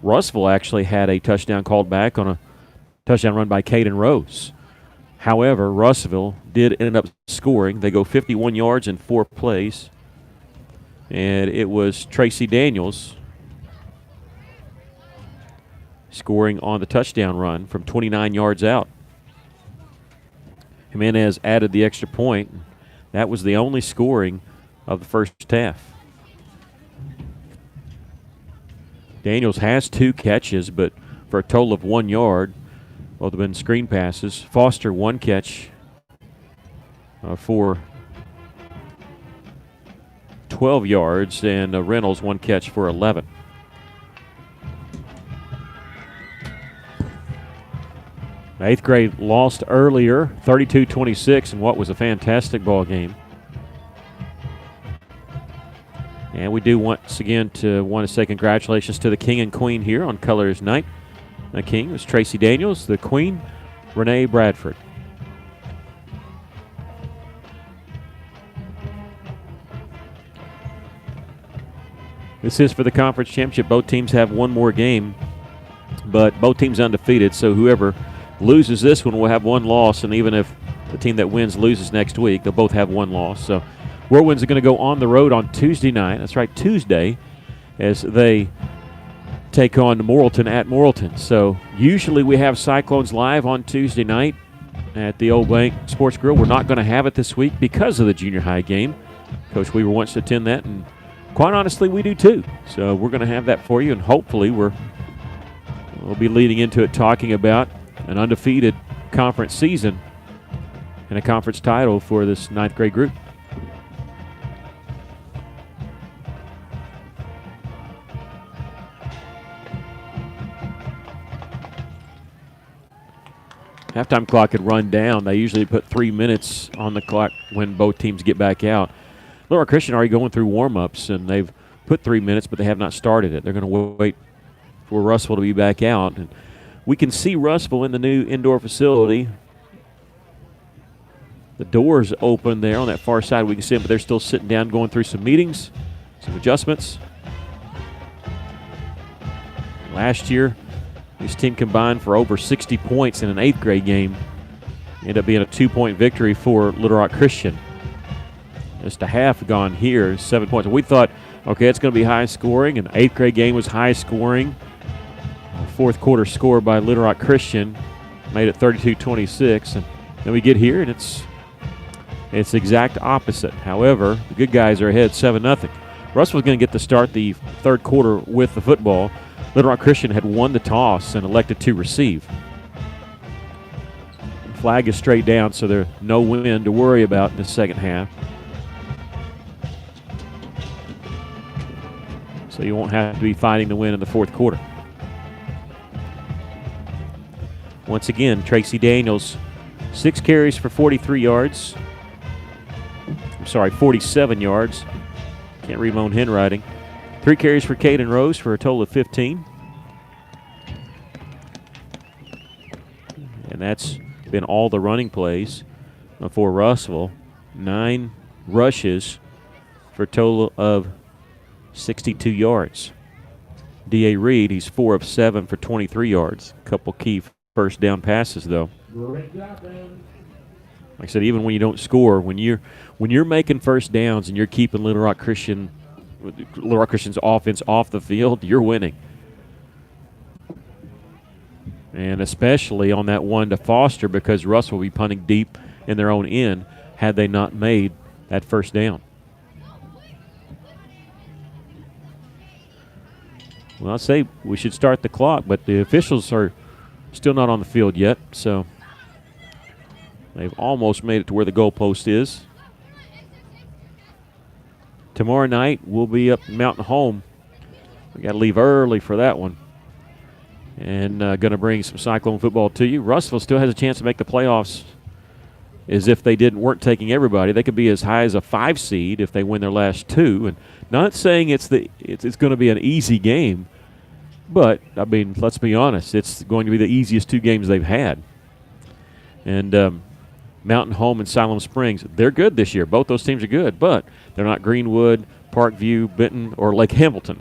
Russell actually had a touchdown called back on a touchdown run by Caden Rose. However, Russellville did end up scoring. They go 51 yards in 4 plays. And it was Tracy Daniels scoring on the touchdown run from 29 yards out. Jimenez added the extra point. That was the only scoring of the first half. Daniels has 2 catches, but for a total of 1 yard. Both have been screen passes. Foster 1 catch for 12 yards, and Reynolds 1 catch for 11. The 8th grade lost earlier, 32-26, in what was a fantastic ball game. And we do once again want to say congratulations to the King and Queen here on Colors Night. The King was Tracy Daniels, the Queen, Renee Bradford. This is for the conference championship. Both teams have one more game, but both teams undefeated, so whoever loses this one will have 1 loss, and even if the team that wins loses next week, they'll both have 1 loss. So Whirlwinds are going to go on the road on Tuesday night. That's right, Tuesday, as they take on Morrilton at Morrilton. So usually we have Cyclones live on Tuesday night at the Old Bank Sports Grill. We're not going to have it this week because of the junior high game. Coach Weaver wants to attend that, and quite honestly, we do too. So we're going to have that for you, and hopefully we'll be leading into it talking about an undefeated conference season and a conference title for this 9th grade group. Halftime clock had run down. They usually put 3 minutes on the clock when both teams get back out. Little Rock Christian already going through warm-ups, and they've put 3 minutes, but they have not started it. They're going to wait for Russellville to be back out. And we can see Russellville in the new indoor facility. The door's open there on that far side. We can see them, but they're still sitting down going through some meetings, some adjustments. Last year, this team combined for over 60 points in an 8th grade game. Ended up being a 2-point victory for Little Rock Christian. Just a half gone here, 7 points. We thought, okay, it's going to be high scoring. An 8th grade game was high scoring. A 4th quarter score by Little Rock Christian made it 32-26. And then we get here, and it's the exact opposite. However, the good guys are ahead 7-0. Russell's going to get to start the 3rd quarter with the football. Little Rock Christian had won the toss and elected to receive. Flag is straight down, so there's no wind to worry about in the second half. So you won't have to be fighting to win in the 4th quarter. Once again, Tracy Daniels, 6 carries for 43 yards. 47 yards. Can't read my own handwriting. 3 carries for Caden Rose for a total of 15. And that's been all the running plays for Russellville. 9 rushes for a total of 62 yards. D.A. Reed, he's 4 of 7 for 23 yards. A couple key first down passes, though. Like I said, even when you don't score, when you're making first downs and you're keeping Little Rock Christian's offense off the field, you're winning. And especially on that one to Foster, because Russell will be punting deep in their own end had they not made that first down. Well, I'd say we should start the clock, but the officials are still not on the field yet, so they've almost made it to where the goalpost is. Tomorrow night, we'll be up in Mountain Home. We got to leave early for that one. And going to bring some Cyclone football to you. Russellville still has a chance to make the playoffs as if they weren't taking everybody. They could be as high as a 5 seed if they win their last 2. And not saying it's going to be an easy game, but, I mean, let's be honest, it's going to be the easiest 2 games they've had. And Mountain Home and Siloam Springs, they're good this year. Both those teams are good, but they're not Greenwood, Parkview, Benton, or Lake Hamilton.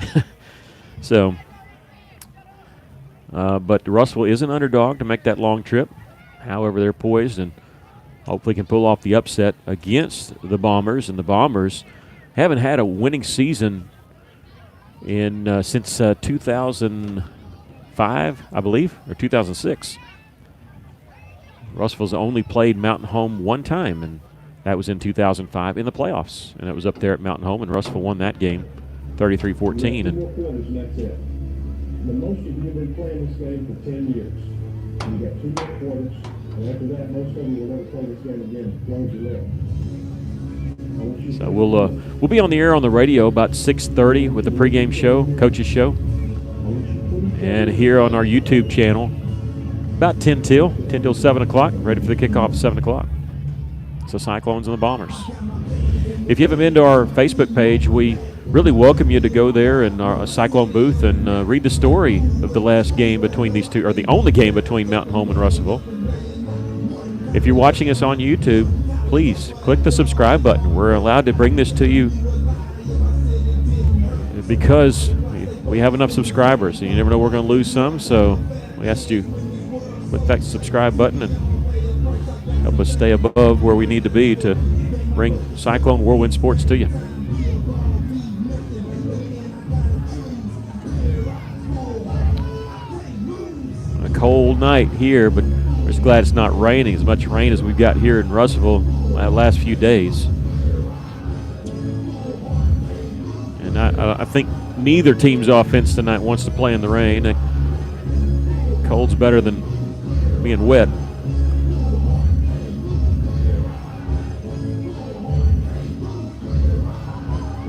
So, but Russellville is an underdog to make that long trip. However, they're poised and hopefully can pull off the upset against the Bombers. And the Bombers haven't had a winning season since 2005, I believe, or 2006. Russellville's only played Mountain Home 1 time, and that was in 2005 in the playoffs. And it was up there at Mountain Home, and Russellville won that game 33-14. And the most you've been playing this game for 10 years. You got 2 more quarters, and after that, most of you will never play this game again. Close your leg. So we'll be on the air on the radio about 6:30 with the pregame show, coach's show, and here on our YouTube channel about 10 till 7 o'clock, ready for the kickoff at 7 o'clock. So Cyclones and the Bombers. If you haven't been to our Facebook page, we really welcome you to go there in our Cyclone booth and read the story of the last game between these two, or the only game between Mountain Home and Russellville. If you're watching us on YouTube, please click the subscribe button. We're allowed to bring this to you because we have enough subscribers. And you never know, we're going to lose some, so we ask you click that subscribe button and help us stay above where we need to be to bring Cyclone Whirlwind Sports to you. cold night here, but we're just glad it's not raining. As much rain as we've got here in Russellville the last few days. And I think neither team's offense tonight wants to play in the rain. Cold's better than being wet.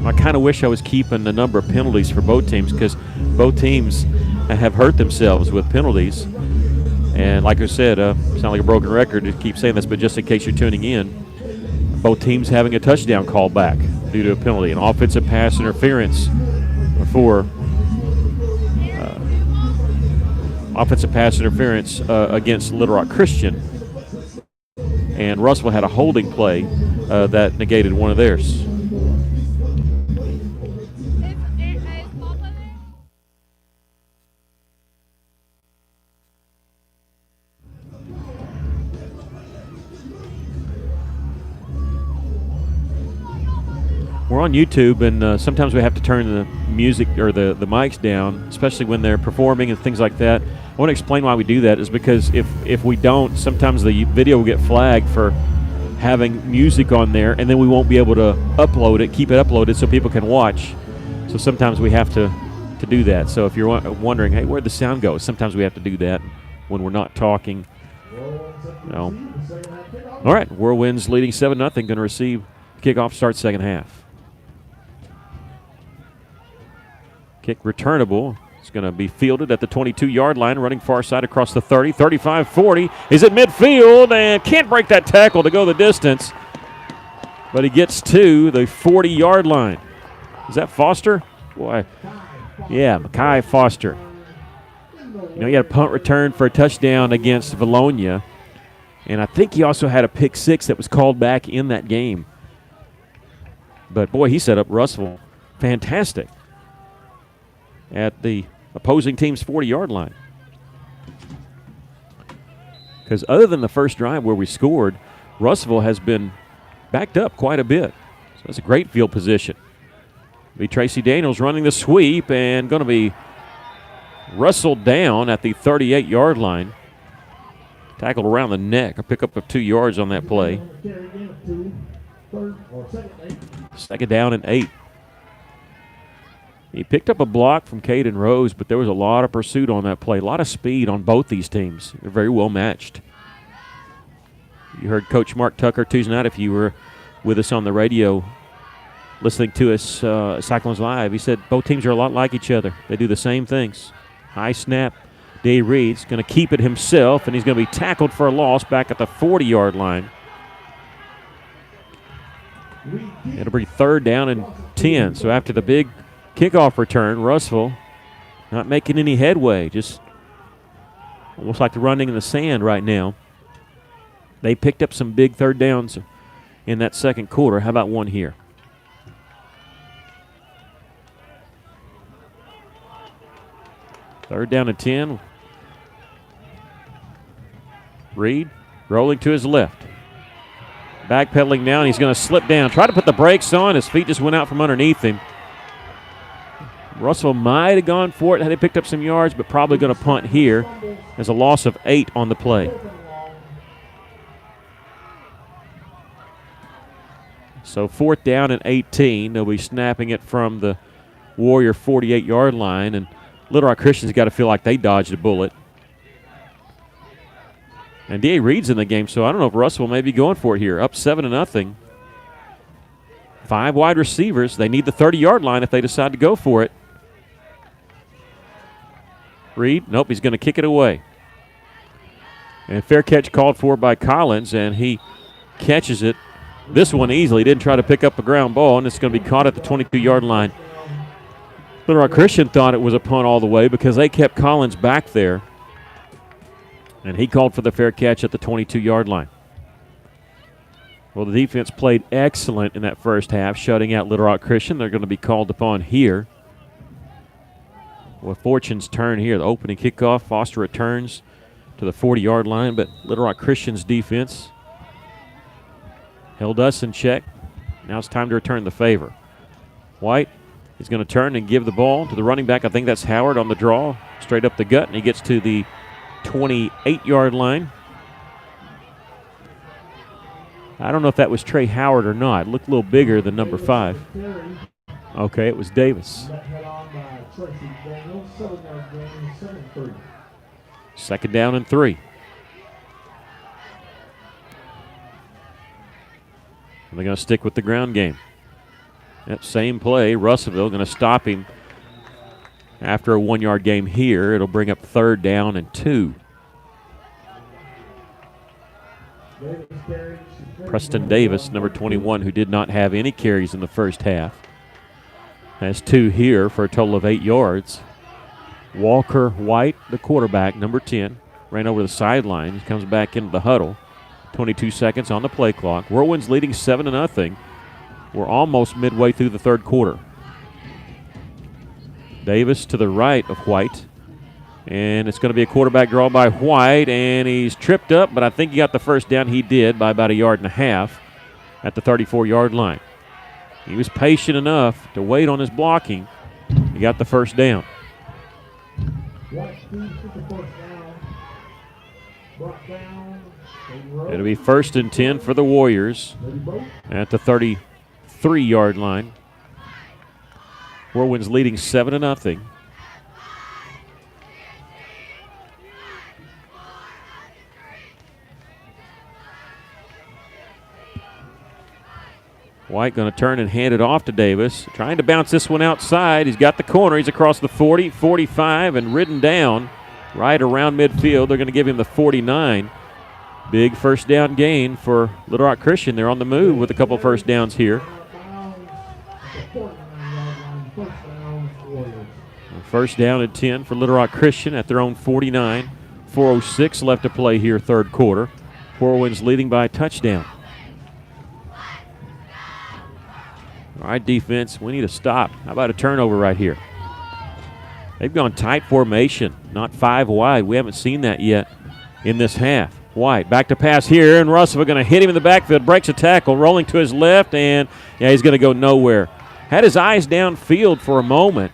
I kind of wish I was keeping the number of penalties for both teams, because both teams have hurt themselves with penalties. And like I said, sound like a broken record to keep saying this, but just in case you're tuning in, both teams having a touchdown call back due to a penalty, an offensive pass interference for against Little Rock Christian. And Russellville had a holding play that negated one of theirs. We're on YouTube, and sometimes we have to turn the music or the mics down, especially when they're performing and things like that. I want to explain why we do that. Is because if we don't, sometimes the video will get flagged for having music on there, and then we won't be able to keep it uploaded so people can watch. So sometimes we have to do that. So if you're wondering, hey, where'd the sound go? Sometimes we have to do that when we're not talking. No. All right, Whirlwinds leading 7-0, going to receive kickoff, start second half. Kick returnable. It's going to be fielded at the 22-yard line, running far side across the 30, 35, 40. Is at midfield and can't break that tackle to go the distance. But he gets to the 40-yard line. Is that Foster? Boy, yeah, Mekhi Foster. You know, he had a punt return for a touchdown against Valonia. And I think he also had a pick six that was called back in that game. But, boy, he set up Russellville fantastic at the opposing team's 40-yard line. Because other than the first drive where we scored, Russellville has been backed up quite a bit. So that's a great field position. Be Tracy Daniels running the sweep and going to be wrestled down at the 38-yard line. Tackled around the neck. A pickup of 2 yards on that play. Second down and 8. He picked up a block from Caden Rose, but there was a lot of pursuit on that play. A lot of speed on both these teams. They're very well matched. You heard Coach Mark Tucker Tuesday night, if you were with us on the radio listening to us, Cyclones Live. He said both teams are a lot like each other. They do the same things. High snap. Day Reed's going to keep it himself, and he's going to be tackled for a loss back at the 40-yard line. It'll be third down and 10. So after the big kickoff return, Russellville not making any headway, just almost like they're running in the sand right now. They picked up some big third downs in that second quarter. How about one here? Third down and 10. Reed rolling to his left. Backpedaling now, and he's going to slip down. Try to put the brakes on. His feet just went out from underneath him. Russell might have gone for it had he picked up some yards, but probably going to punt here. There's a loss of 8 on the play. So fourth down and 18. They'll be snapping it from the Warrior 48-yard line, and Little Rock Christian's got to feel like they dodged a bullet. And D.A. Reed's in the game, so I don't know if Russell may be going for it here. Up 7-0. 5 wide receivers. They need the 30-yard line if they decide to go for it. Reed, nope, he's going to kick it away. And fair catch called for by Collins, and he catches it. This one easily. Didn't try to pick up a ground ball, and it's going to be caught at the 22-yard line. Little Rock Christian thought it was a punt all the way because they kept Collins back there. And he called for the fair catch at the 22-yard line. Well, the defense played excellent in that first half, shutting out Little Rock Christian. They're going to be called upon here. Well, fortune's turn here. The opening kickoff. Foster returns to the 40-yard line, but Little Rock Christian's defense held us in check. Now it's time to return the favor. White is going to turn and give the ball to the running back. I think that's Howard on the draw, straight up the gut, and he gets to the 28-yard line. I don't know if that was Trey Howard or not. It looked a little bigger than number 5. Okay, it was Davis. Second down and 3. And they're going to stick with the ground game. That same play, Russellville going to stop him after a 1-yard game here. It'll bring up 3rd down and 2. Preston Davis, number 21, who did not have any carries in the first half, has 2 here for a total of 8 yards. Walker White, the quarterback, number 10, ran over the sideline. He comes back into the huddle. 22 seconds on the play clock. Whirlwinds leading 7-0. We're almost midway through the 3rd quarter. Davis to the right of White. And it's going to be a quarterback draw by White, and he's tripped up, but I think he got the first down. He did by about 1.5 yards at the 34-yard line. He was patient enough to wait on his blocking. He got the first down. It'll be 1st and 10 for the Warriors at the 33-yard line. Whirlwinds leading 7-0. White going to turn and hand it off to Davis. Trying to bounce this one outside. He's got the corner. He's across the 40, 45, and ridden down right around midfield. They're going to give him the 49. Big first down gain for Little Rock Christian. They're on the move with a couple first downs here. First down and 10 for Little Rock Christian at their own 49. 4:06 left to play here, 3rd quarter. Whirlwinds leading by a touchdown. All right, defense, we need a stop. How about a turnover right here? They've gone tight formation, not 5 wide. We haven't seen that yet in this half. White back to pass here, and Russell going to hit him in the backfield, breaks a tackle, rolling to his left, and he's going to go nowhere. Had his eyes downfield for a moment,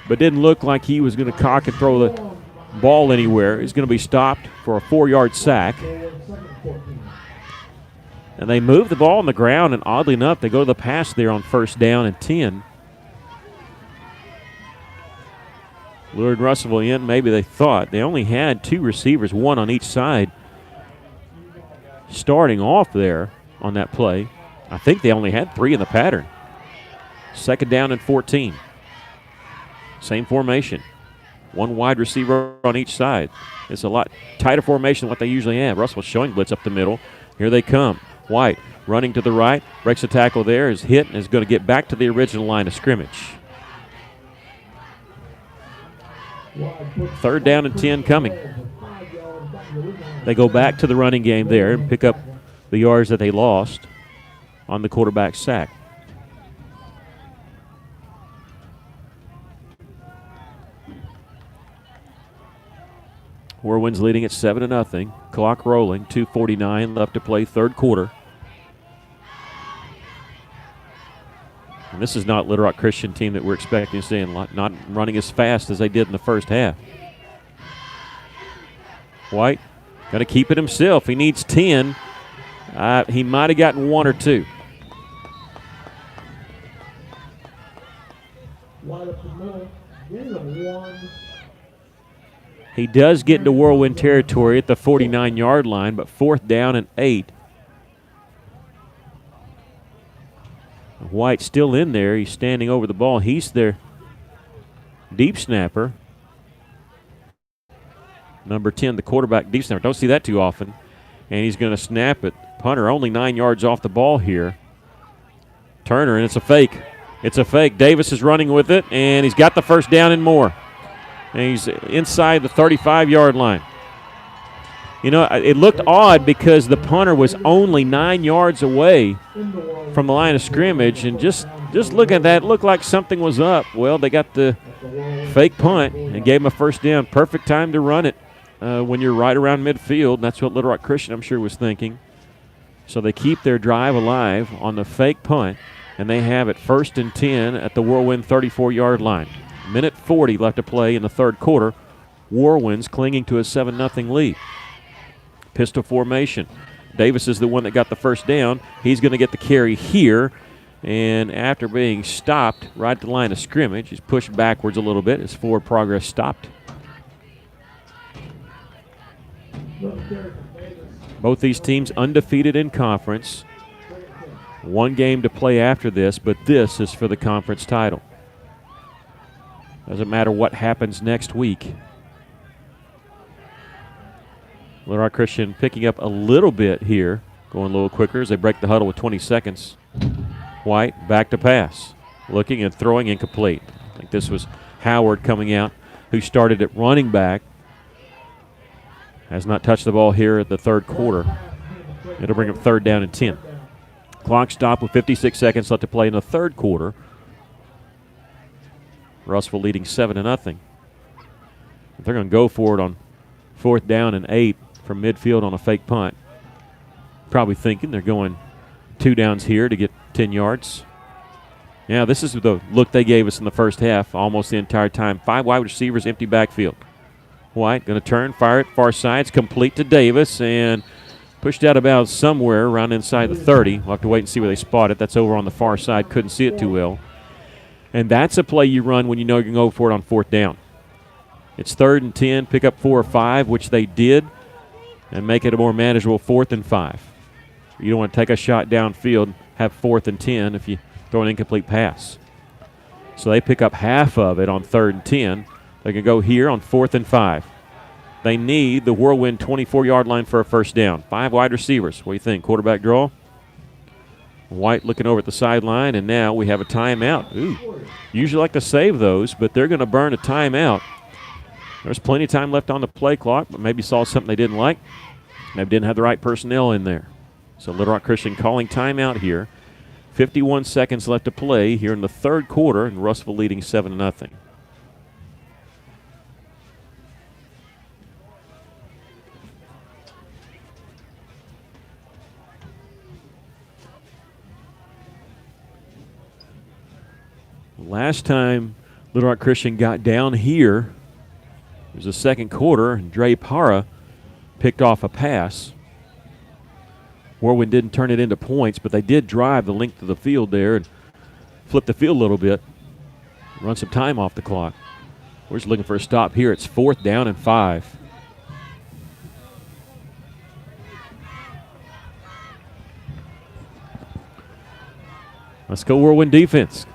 but didn't look like he was going to cock and throw the ball anywhere. He's going to be stopped for a 4-yard sack. And they move the ball on the ground, and oddly enough, they go to the pass there on 1st down and 10. Lured Russellville in, maybe they thought. They only had 2 receivers, 1 on each side, starting off there on that play. I think they only had 3 in the pattern. 2nd down and 14. Same formation. 1 wide receiver on each side. It's a lot tighter formation than what they usually have. Russell showing blitz up the middle. Here they come. White running to the right, breaks a tackle there, is hit, and is going to get back to the original line of scrimmage. 3rd down and 10 coming. They go back to the running game there and pick up the yards that they lost on the quarterback sack. Whirlwinds leading at 7-0. Clock rolling. 2:49 left to play, 3rd quarter. And this is not Little Rock Christian team that we're expecting to see, not running as fast as they did in the first half. White got to keep it himself. He needs 10. He might have gotten 1 or 2. Wide up the middle. Gain of 1. He does get into Whirlwind territory at the 49-yard line, but 4th down and 8. White still in there. He's standing over the ball. He's their deep snapper. Number 10, the quarterback deep snapper. Don't see that too often. And he's going to snap it. Punter only 9 yards off the ball here. Turner, and it's a fake. It's a fake. Davis is running with it, and he's got the first down and more. And he's inside the 35-yard line. You know, it looked odd because the punter was only 9 yards away from the line of scrimmage, and just looking at that, it looked like something was up. Well, they got the fake punt and gave him a first down. Perfect time to run it when you're right around midfield. That's what Little Rock Christian, I'm sure, was thinking. So they keep their drive alive on the fake punt, and they have it 1st and 10 at the Whirlwind 34-yard line. Minute 40 left to play in the 3rd quarter. Warwinds clinging to a 7-0 lead. Pistol formation. Davis is the one that got the first down. He's going to get the carry here. And after being stopped right at the line of scrimmage, he's pushed backwards a little bit. His forward progress stopped. Both these teams undefeated in conference. One game to play after this, but this is for the conference title. Doesn't matter what happens next week. Little Rock Christian picking up a little bit here, going a little quicker as they break the huddle with 20 seconds. White back to pass, looking and throwing incomplete. I think this was Howard coming out, who started at running back. Has not touched the ball here at the third quarter. It'll bring up 3rd down and 10. Clock stopped with 56 seconds left to play in the third quarter. Russell leading 7-0. If they're going to go for it on 4th down and 8 from midfield on a fake punt, probably thinking they're going 2 downs here to get 10 yards. Yeah, this is the look they gave us in the first half almost the entire time. 5 wide receivers, empty backfield. White going to turn, fire it, far side. It's complete to Davis and pushed out about somewhere around inside the 30. We'll have to wait and see where they spot it. That's over on the far side. Couldn't see it too well. And that's a play you run when you know you can go for it on 4th down. It's 3rd and 10, pick up 4 or 5, which they did, and make it a more manageable 4th and 5. You don't want to take a shot downfield, have 4th and 10 if you throw an incomplete pass. So they pick up half of it on 3rd and 10. They can go here on 4th and 5. They need the Whirlwind 24-yard line for a first down. 5 wide receivers. What do you think? Quarterback draw? White looking over at the sideline, and now we have a timeout. Ooh, usually like to save those, but they're going to burn a timeout. There's plenty of time left on the play clock, but maybe saw something they didn't like. Maybe didn't have the right personnel in there. So Little Rock Christian calling timeout here. 51 seconds left to play here in the third quarter, and Russellville leading 7-0. Last time Little Rock Christian got down here, it was the second quarter, and Dre Para picked off a pass. Warwind didn't turn it into points, but they did drive the length of the field there and flip the field a little bit, run some time off the clock. We're just looking for a stop here. It's 4th down and 5. Let's go Whirlwind defense.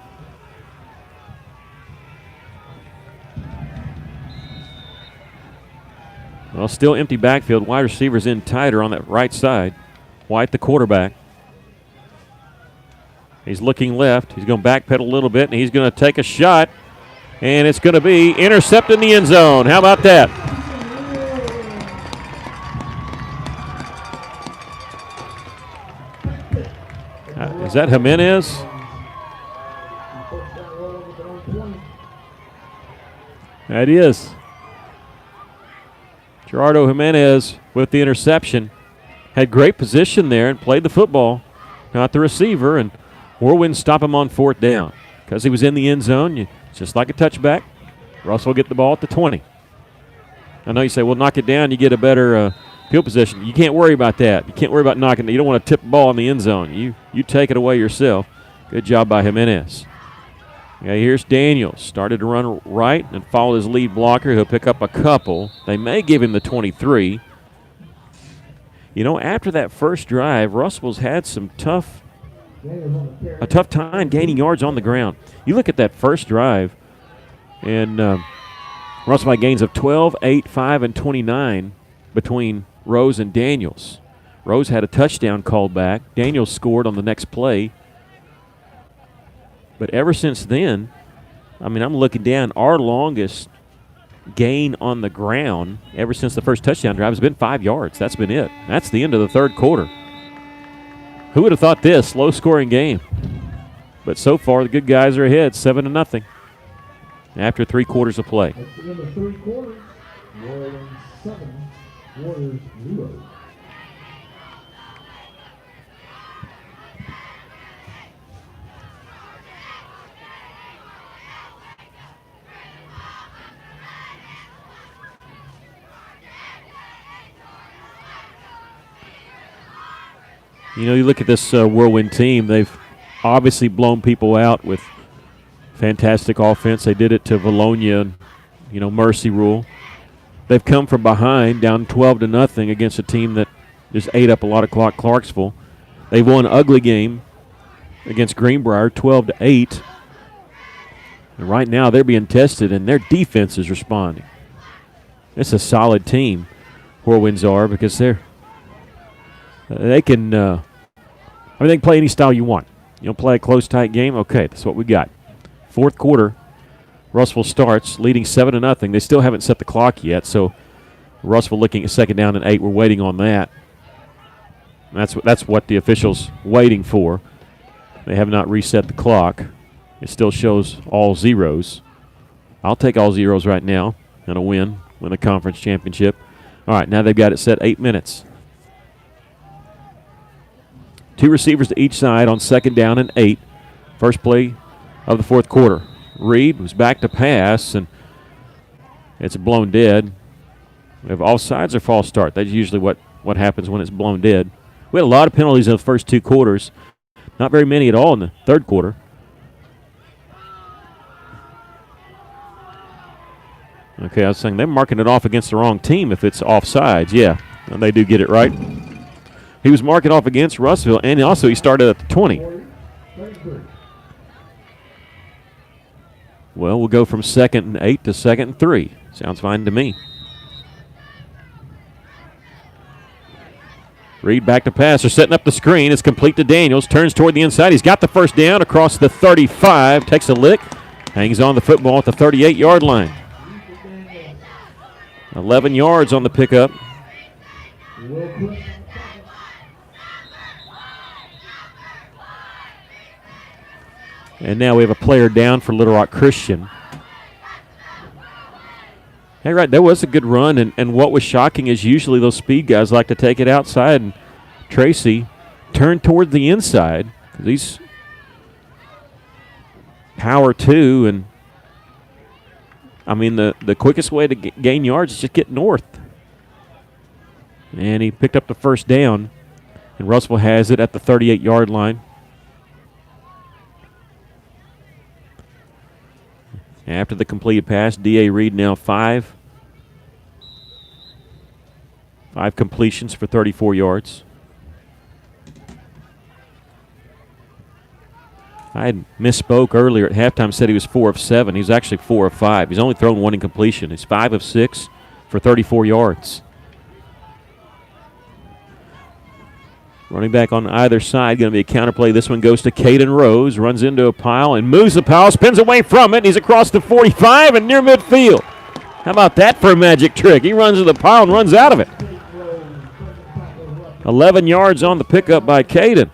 Well, still empty backfield. Wide receivers in tighter on that right side. White, the quarterback. He's looking left. He's going to backpedal a little bit, and he's going to take a shot. And it's going to be intercepted in the end zone. How about that? Is that Jimenez? That is. Gerardo Jimenez with the interception. Had great position there and played the football, not the receiver, and Whirlwind stop him on 4th down. Because he was in the end zone, it's just like a touchback. Russell will get the ball at the 20. I know you say, well, knock it down, you get a better field position. You can't worry about that. You can't worry about knocking it. You don't want to tip the ball in the end zone. You take it away yourself. Good job by Jimenez. Okay, here's Daniels. Started to run right and followed his lead blocker. He'll pick up a couple. They may give him the 23. You know, after that first drive, Russell's had a tough time gaining yards on the ground. You look at that first drive, and Russell had gains of 12, 8, 5, and 29 between Rose and Daniels. Rose had a touchdown called back. Daniels scored on the next play. But ever since then, I mean, I'm looking down, our longest gain on the ground ever since the first touchdown drive has been 5 yards. That's been it. That's the end of the third quarter. Who would have thought this? Low-scoring game. But so far, the good guys are ahead, 7-0 after 3 quarters of play. At the end of 3 quarters, Warriors 7, Warriors 0. You know, you look at this Whirlwind team, they've obviously blown people out with fantastic offense. They did it to Bologna, mercy rule. They've come from behind, down 12-0 against a team that just ate up a lot of clock, Clarksville. They've won an ugly game against Greenbrier, 12-8. And right now they're being tested, and their defense is responding. It's a solid team, Whirlwinds are, because they can they can play any style you want. Play a close, tight game. Okay, that's what we got. Fourth quarter, Russell starts, leading 7-0. They still haven't set the clock yet, so Russell looking at 2nd down and 8. We're waiting on that. That's what the officials waiting for. They have not reset the clock. It still shows all zeros. I'll take all zeros right now and a win the conference championship. All right, now they've got it set 8 minutes. 2 receivers to each side on 2nd down and 8. First play of the fourth quarter. Reed was back to pass, and it's blown dead. We have offsides or false start. That's usually what happens when it's blown dead. We had a lot of penalties in the first 2 quarters. Not very many at all in the third quarter. Okay, I was saying they're marking it off against the wrong team if it's offsides. Yeah, and they do get it right. He was marking off against Russellville, and also he started at the 20. Well, we'll go from 2nd and 8 to 2nd and 3. Sounds fine to me. Reed back to pass. They're setting up the screen. It's complete to Daniels. Turns toward the inside. He's got the first down across the 35. Takes a lick. Hangs on the football at the 38-yard line. 11 yards on the pickup. And now we have a player down for Little Rock Christian. Hey, right, that was a good run, and what was shocking is usually those speed guys like to take it outside, and Tracy turned toward the inside. He's power 2, and I mean the quickest way to gain yards is just get north. And he picked up the first down, and Russell has it at the 38-yard line. After the completed pass, D.A. Reed now 5 completions for 34 yards. I had misspoke earlier at halftime, said he was 4 of 7. He's actually 4 of 5. He's only thrown 1 incompletion. He's 5 of 6 for 34 yards. Running back on either side, going to be a counter play. This one goes to Caden Rose, runs into a pile and moves the pile, spins away from it. He's across the 45 and near midfield. How about that for a magic trick? He runs to the pile and runs out of it. 11 yards on the pickup by Caden.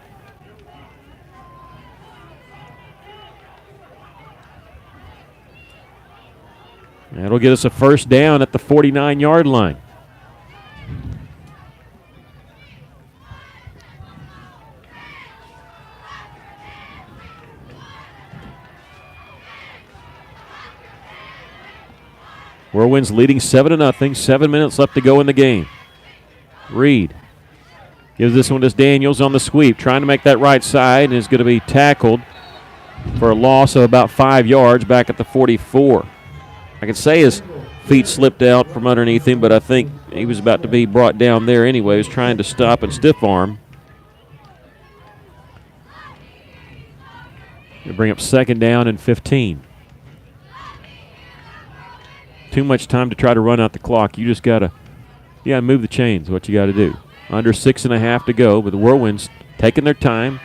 That'll get us a first down at the 49-yard line. Whirlwinds leading 7-0. 7 minutes left to go in the game. Reed gives this one to Daniels on the sweep, trying to make that right side, and is going to be tackled for a loss of about 5 yards back at the 44. I can say his feet slipped out from underneath him, but I think he was about to be brought down there anyway. He was trying to stop and stiff arm. They bring up 2nd down and 15. Too much time to try to run out the clock. You just got to move the chains, what you got to do. Under 6.5 to go, but the Whirlwinds taking their time,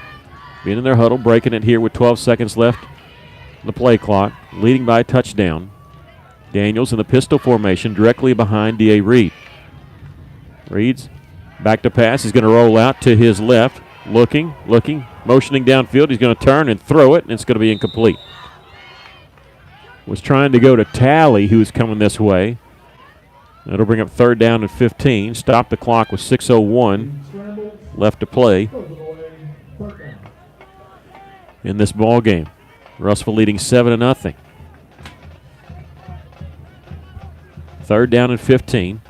being in their huddle, breaking it here with 12 seconds left on the play clock, leading by a touchdown. Daniels in the pistol formation directly behind D.A. Reed. Reed's back to pass. He's going to roll out to his left, looking, motioning downfield. He's going to turn and throw it, and it's going to be incomplete. Was trying to go to Talley, who's coming this way. That'll bring up 3rd down and 15. Stop the clock with 6:01 left to play in this ball game. Russell leading 7-0. 3rd down and 15.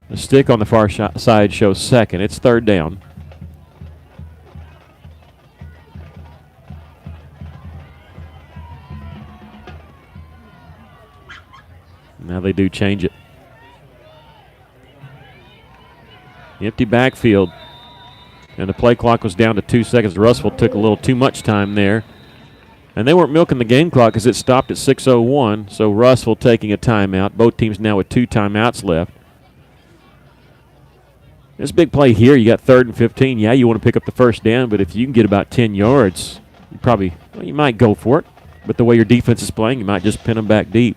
The stick on the far side shows 2nd. It's 3rd down. Now they do change it. Empty backfield. And the play clock was down to 2 seconds. Russell took a little too much time there. And they weren't milking the game clock because it stopped at 6:01. So Russell taking a timeout. Both teams now with 2 timeouts left. This big play here, you got 3rd and 15. Yeah, you want to pick up the first down, but if you can get about 10 yards, you might go for it. But the way your defense is playing, you might just pin them back deep.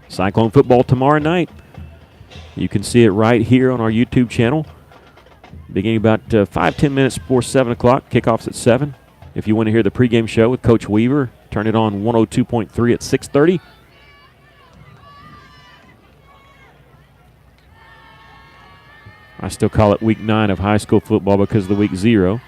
Cyclone football tomorrow night. You can see it right here on our YouTube channel. Beginning about 5-10 minutes before 7 o'clock. Kickoff's at 7. If you want to hear the pregame show with Coach Weaver, turn it on 102.3 at 6:30. I still call it week 9 of high school football because of the week 0.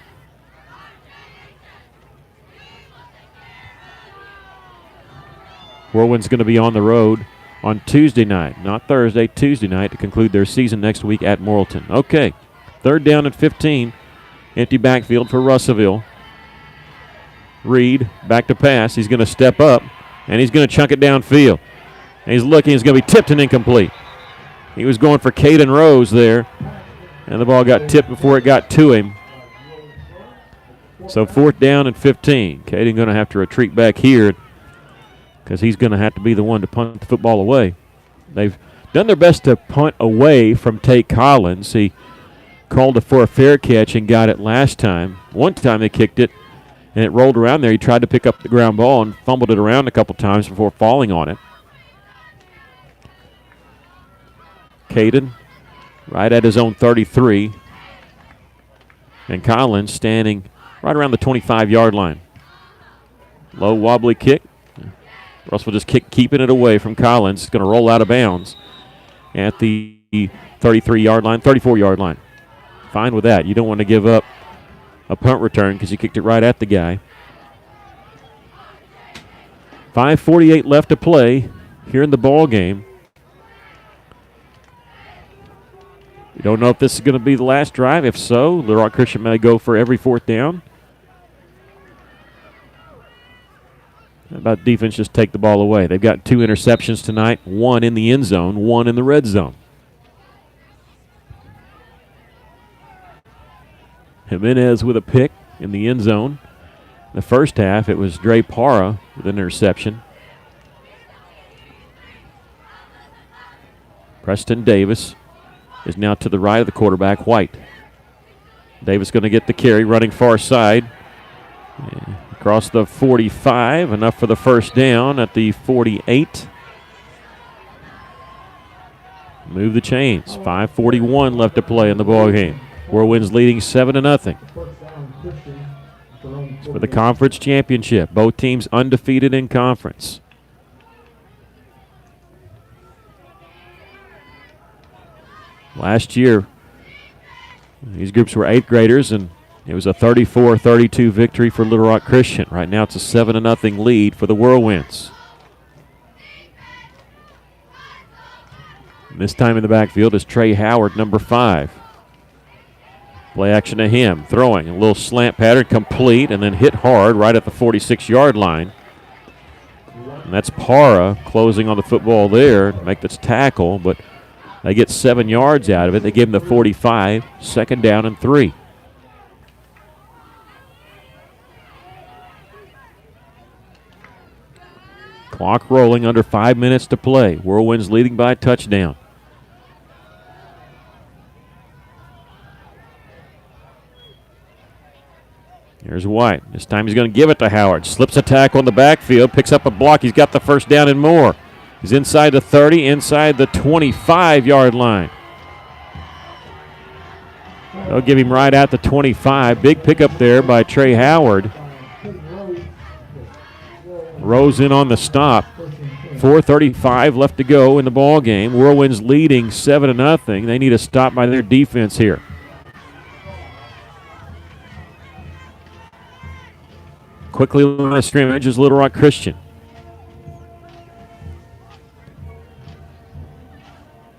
Whirlwind's going to be on the road on Tuesday night, not Thursday, Tuesday night to conclude their season next week at Morrilton. Okay, 3rd down and 15. Empty backfield for Russellville. Reed back to pass. He's going to step up, and he's going to chunk it downfield. And he's looking. It's going to be tipped and incomplete. He was going for Caden Rose there, and the ball got tipped before it got to him. So 4th down and 15. Caden going to have to retreat back here because he's going to have to be the one to punt the football away. They've done their best to punt away from Tate Collins. He called it for a fair catch and got it last time. One time they kicked it, and it rolled around there. He tried to pick up the ground ball and fumbled it around a couple times before falling on it. Caden right at his own 33. And Collins standing right around the 25-yard line. Low wobbly kick. Russell just keeping it away from Collins. It's going to roll out of bounds at the 33-yard line, 34-yard line. Fine with that. You don't want to give up a punt return because you kicked it right at the guy. 5:48 left to play here in the ball game. You don't know if this is going to be the last drive. If so, Little Rock Christian may go for every 4th down. How about defense just take the ball away? They've got 2 interceptions tonight, 1 in the end zone, 1 in the red zone. Jimenez with a pick in the end zone. In the first half, it was Dre Parra with an interception. Preston Davis is now to the right of the quarterback, White. Davis going to get the carry, running far side. Across the 45, enough for the first down at the 48. Move the chains. 5:41 left to play in the ball game. Whirlwind's leading 7-0. It's for the conference championship. Both teams undefeated in conference. Last year, these groups were 8th graders, and it was a 34-32 victory for Little Rock Christian. Right now it's a 7-0 lead for the Whirlwinds. And this time in the backfield is Trey Howard, number 5. Play action to him, throwing a little slant pattern, complete, and then hit hard right at the 46-yard line. And that's Parra closing on the football there to make this tackle, but they get 7 yards out of it. They give him the 45, 2nd down and 3. Clock rolling, under 5 minutes to play. Whirlwinds leading by a touchdown. Here's White. This time he's going to give it to Howard. Slips a tackle in the backfield, picks up a block. He's got the first down and more. He's inside the 30, inside the 25-yard line. They'll give him right at the 25. Big pickup there by Trey Howard. Rose in on the stop. 4:35 left to go in the ball game. Whirlwinds leading 7-0. They need a stop by their defense here. Quickly line of scrimmage is Little Rock Christian.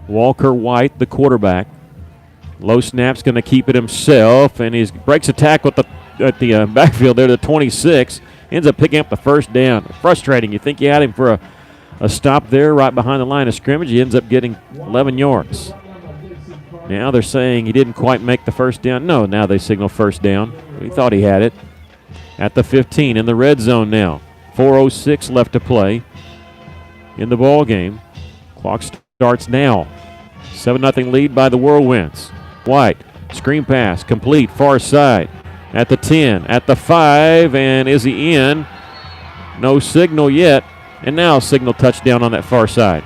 Walker White, the quarterback. Low snap's going to keep it himself, and he breaks a tackle at the backfield there to the 26. ends up picking up the first down. Frustrating. You think you had him for a stop there right behind the line of scrimmage. He ends up getting 11 yards. Now they're saying he didn't quite make the first down. No, now they signal first down. We thought he had it. At the 15 in the red zone now. 4:06 left to play in the ball game. Clock starts now. 7-0 lead by the Whirlwinds. White, screen pass, complete, far side. At the 10, at the 5, and is he in? No signal yet. And now signal touchdown on that far side.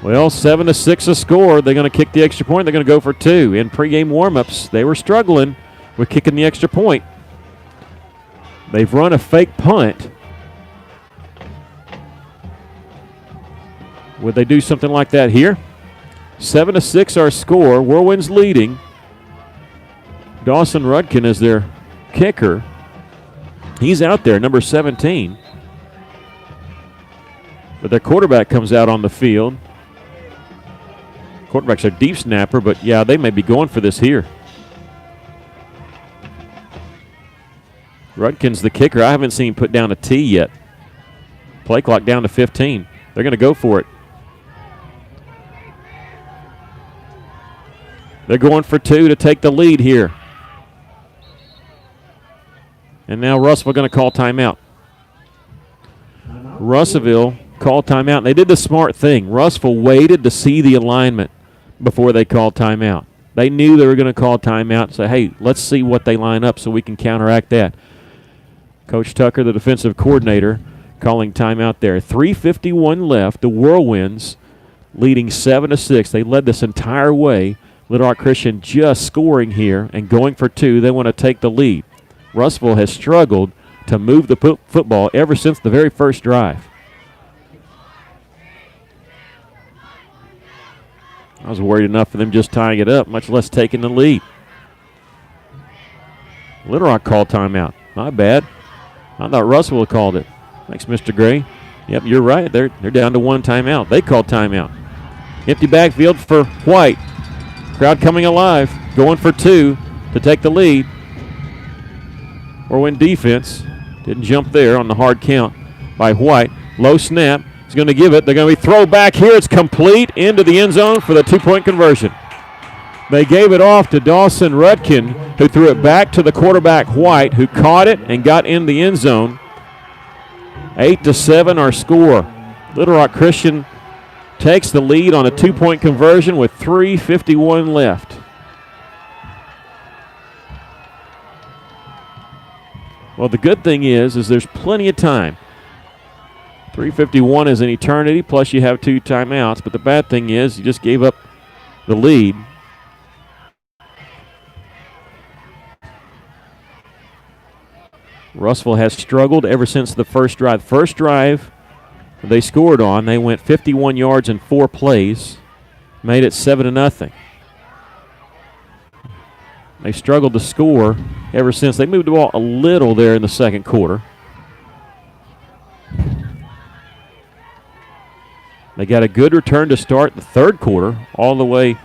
Well, 7-6 a score. They're going to kick the extra point. They're going to go for 2. In pregame warmups, they were struggling with kicking the extra point. They've run a fake punt. Would they do something like that here? 7-6 our score. Whirlwinds leading. Dawson Rudkin is their kicker. He's out there, number 17. But their quarterback comes out on the field. Quarterback's a deep snapper, but yeah, they may be going for this here. Rudkin's the kicker. I haven't seen him put down a tee yet. Play clock down to 15. They're going to go for it. They're going for 2 to take the lead here. And now Russell going to call timeout. Russellville called timeout. They did the smart thing. Russell waited to see the alignment before they called timeout. They knew they were going to call timeout and say, hey, let's see what they line up so we can counteract that. Coach Tucker, the defensive coordinator, calling timeout there. 3:51 left. The Whirlwinds leading 7-6. They led this entire way. Little Rock Christian just scoring here and going for 2. They want to take the lead. Russellville has struggled to move the football ever since the very first drive. I was worried enough for them just tying it up, much less taking the lead. Little Rock called timeout. My bad. I thought Russellville called it. Thanks, Mr. Gray. Yep, you're right. They're down to 1 timeout. They called timeout. Empty backfield for White. Crowd coming alive. Going for 2 to take the lead. Or when defense didn't jump there on the hard count by White. Low snap. He's going to give it. They're going to be throw back here. It's complete into the end zone for the 2-point conversion. They gave it off to Dawson Rudkin, who threw it back to the quarterback White, who caught it and got in the end zone. 8-7 our score. Little Rock Christian takes the lead on a 2-point conversion with 3:51 left. Well, the good thing is there's plenty of time. 3:51 is an eternity, plus you have 2 timeouts. But the bad thing is you just gave up the lead. Russellville has struggled ever since the first drive. First drive they scored on, they went 51 yards in 4 plays, made it 7-0. They struggled to score ever since. They moved the ball a little there in the second quarter. They got a good return to start the third quarter, all the way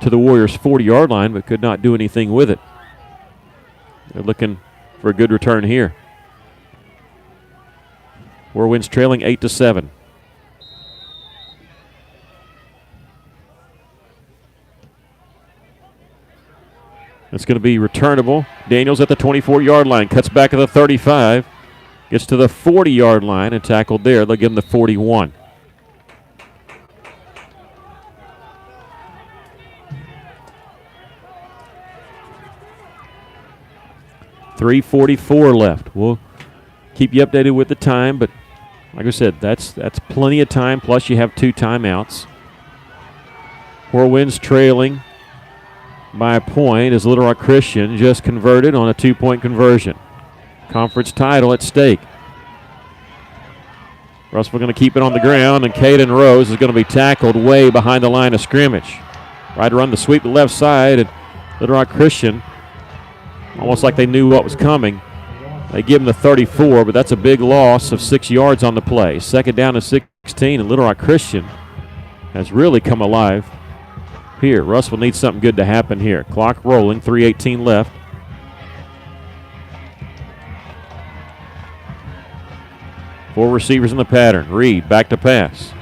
to the Warriors' 40-yard line, but could not do anything with it. They're looking for a good return here. Whirlwinds trailing 8-7. It's going to be returnable. Daniels at the 24-yard line, cuts back at the 35, gets to the 40-yard line and tackled there. They'll give him the 41. .344 left. We'll keep you updated with the time, but like I said, that's plenty of time, plus you have 2 timeouts. Whirlwinds trailing by a point as Little Rock Christian just converted on a 2-point conversion. Conference title at stake. Russellville going to keep it on the ground, and Caden Rose is going to be tackled way behind the line of scrimmage. Right to run the sweep to the left side, and Little Rock Christian, almost like they knew what was coming. They give him the 34, but that's a big loss of 6 yards on the play. Second down to 16, and Little Rock Christian has really come alive here. Russellville needs something good to happen here. Clock rolling, 3:18 left. 4 receivers in the pattern. Reed back to pass.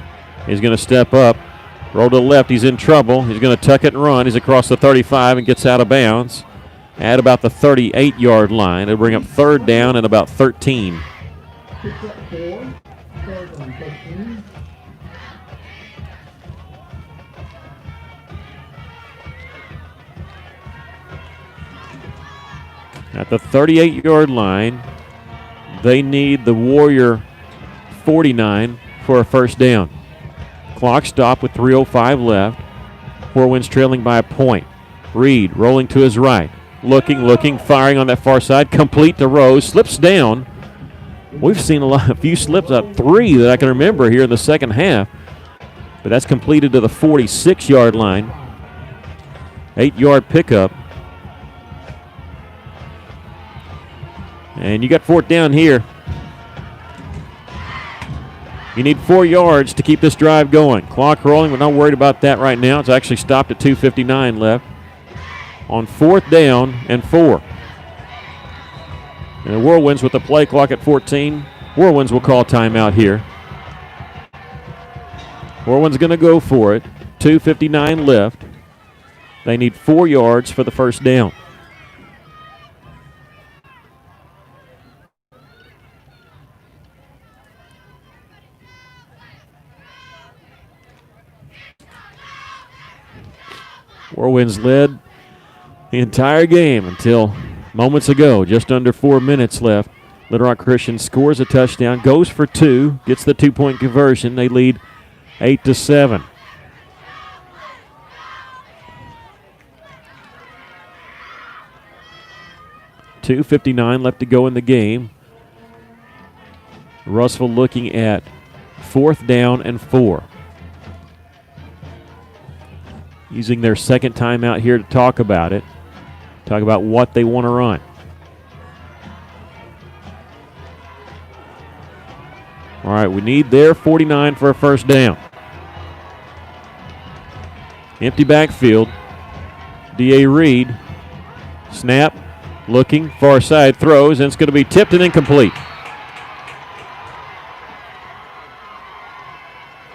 He's going to step up, roll to the left. He's in trouble. He's going to tuck it and run. He's across the 35 and gets out of bounds at about the 38-yard line. It'll bring up 3rd down and about 13. Picks up 4. 3rd and 13. At the 38-yard line, they need the Warrior 49 for a 1st down. Clock stopped with 3:05 left. Whirlwinds trailing by a point. Reed rolling to his right. Looking, firing on that far side. Complete to Rose. Slips down. We've seen a few slips up, 3 that I can remember here in the second half. But that's completed to the 46-yard line. 8-yard pickup. And you got 4th down here. You need 4 yards to keep this drive going. Clock rolling. We're not worried about that right now. It's actually stopped at 2:59 left. On 4th down and 4. And the Whirlwinds with the play clock at 14. Whirlwinds will call timeout here. Whirlwinds going to go for it. 2:59 left. They need 4 yards for the 1st down. Whirlwinds led the entire game until moments ago, just under 4 minutes left. Little Rock Christian scores a touchdown, goes for 2, gets the 2-point conversion. They lead 8-7. $2:59 left to go in the game. Russell looking at 4th down and 4. Using their 2nd timeout here to talk about it. Talk about what they want to run. All right, we need their 49 for a 1st down. Empty backfield. D.A. Reed. Snap. Looking. Far side. Throws. And it's going to be tipped and incomplete.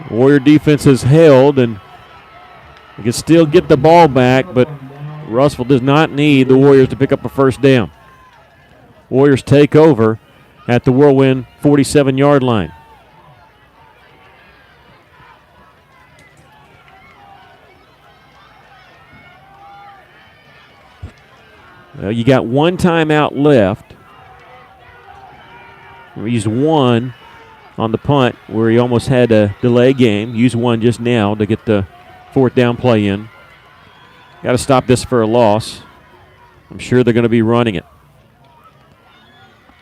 Warrior defense is held, and they can still get the ball back, but Russell does not need the Warriors to pick up a 1st down. Warriors take over at the Whirlwind 47-yard line. Well, you got 1 timeout left. We used 1 on the punt where he almost had a delay game. Used 1 just now to get the 4th down play in. Got to stop this for a loss. I'm sure they're going to be running it.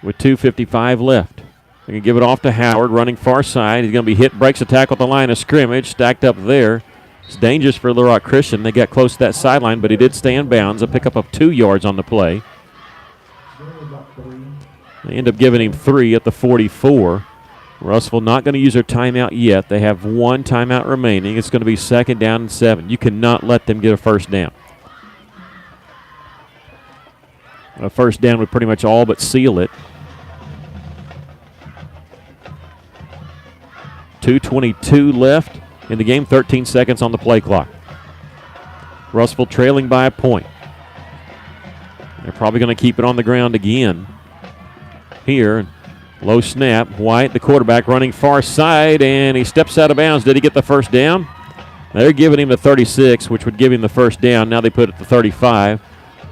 With 2:55 left. They're going to give it off to Howard, running far side. He's going to be hit, breaks a tackle at the line of scrimmage, stacked up there. It's dangerous for Little Rock Christian. They got close to that sideline, but he did stay in bounds. A pickup of 2 yards on the play. They end up giving him 3 at the 44. Russell not going to use their timeout yet. They have 1 timeout remaining. It's going to be 2nd down and 7. You cannot let them get a 1st down. A 1st down would pretty much all but seal it. 2:22 left in the game, 13 seconds on the play clock. Russell trailing by a point. They're probably going to keep it on the ground again here. Low snap. White, the quarterback, running far side, and he steps out of bounds. Did he get the 1st down? They're giving him the 36, which would give him the 1st down. Now they put it to 35.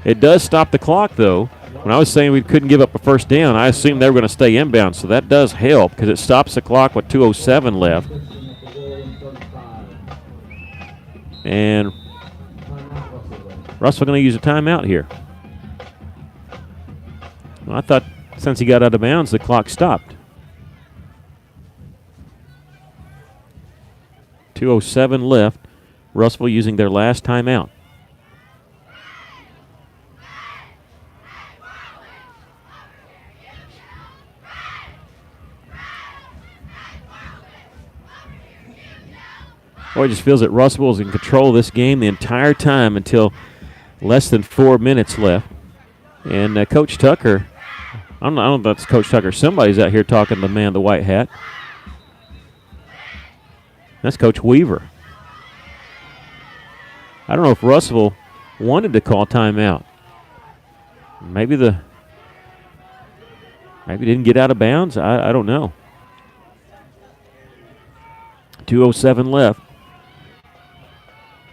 It does stop the clock, though. When I was saying we couldn't give up a 1st down, I assumed they were going to stay inbound, so that does help because it stops the clock with 2:07 left. And Russell going to use a timeout here. Well, I thought since he got out of bounds, the clock stopped. 2:07 left. Russell using their last timeout. Boy, it just feels that Russell was in control of this game the entire time until less than 4 minutes left. And Coach Tucker I don't know if that's Coach Tucker. Somebody's out here talking to the man in the white hat. That's Coach Weaver. I don't know if Russellville wanted to call timeout. Maybe didn't get out of bounds. I don't know. 2:07 left.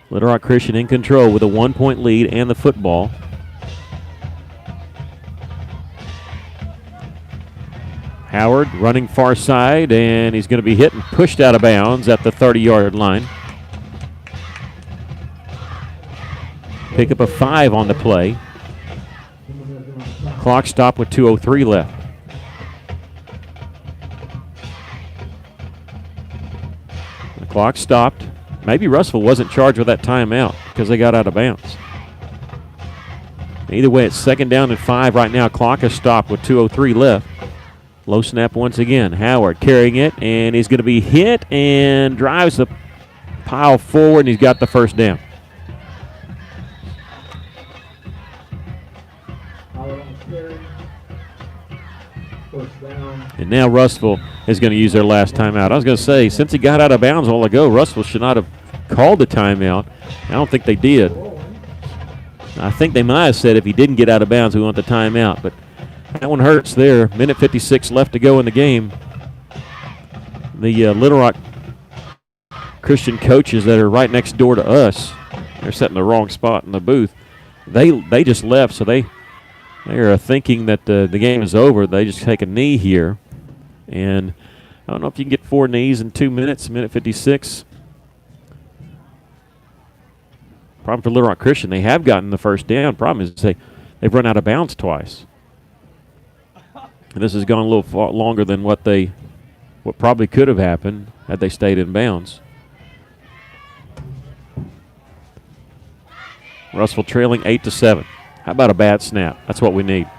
Little Rock Christian in control with a 1-point lead and the football. Howard running far side, and he's going to be hit and pushed out of bounds at the 30-yard line. Pick up a 5 on the play. Clock stopped with 2:03 left. The clock stopped. Maybe Russellville wasn't charged with that timeout because they got out of bounds. Either way, it's 2nd down and 5 right now. Clock has stopped with 2:03 left. Low snap once again. Howard carrying it, and he's going to be hit and drives the pile forward, and he's got the first down. And now Russellville is going to use their last timeout. I was going to say, since he got out of bounds a while ago, Russellville should not have called the timeout. I don't think they did. I think they might have said if he didn't get out of bounds, we want the timeout. But that one hurts there. Minute 56 left to go in the game. The Little Rock Christian coaches that are right next door to us, they're sitting in the wrong spot in the booth. They just left, so they are thinking that the game is over. They just take a knee here. And I don't know if you can get 4 knees in 2 minutes, minute 56. Problem for Little Rock Christian, they have gotten the first down. Problem is they've run out of bounds twice. And this has gone a little longer than what probably could have happened had they stayed in bounds. Russellville trailing 8-7. How about a bad snap? That's what we need.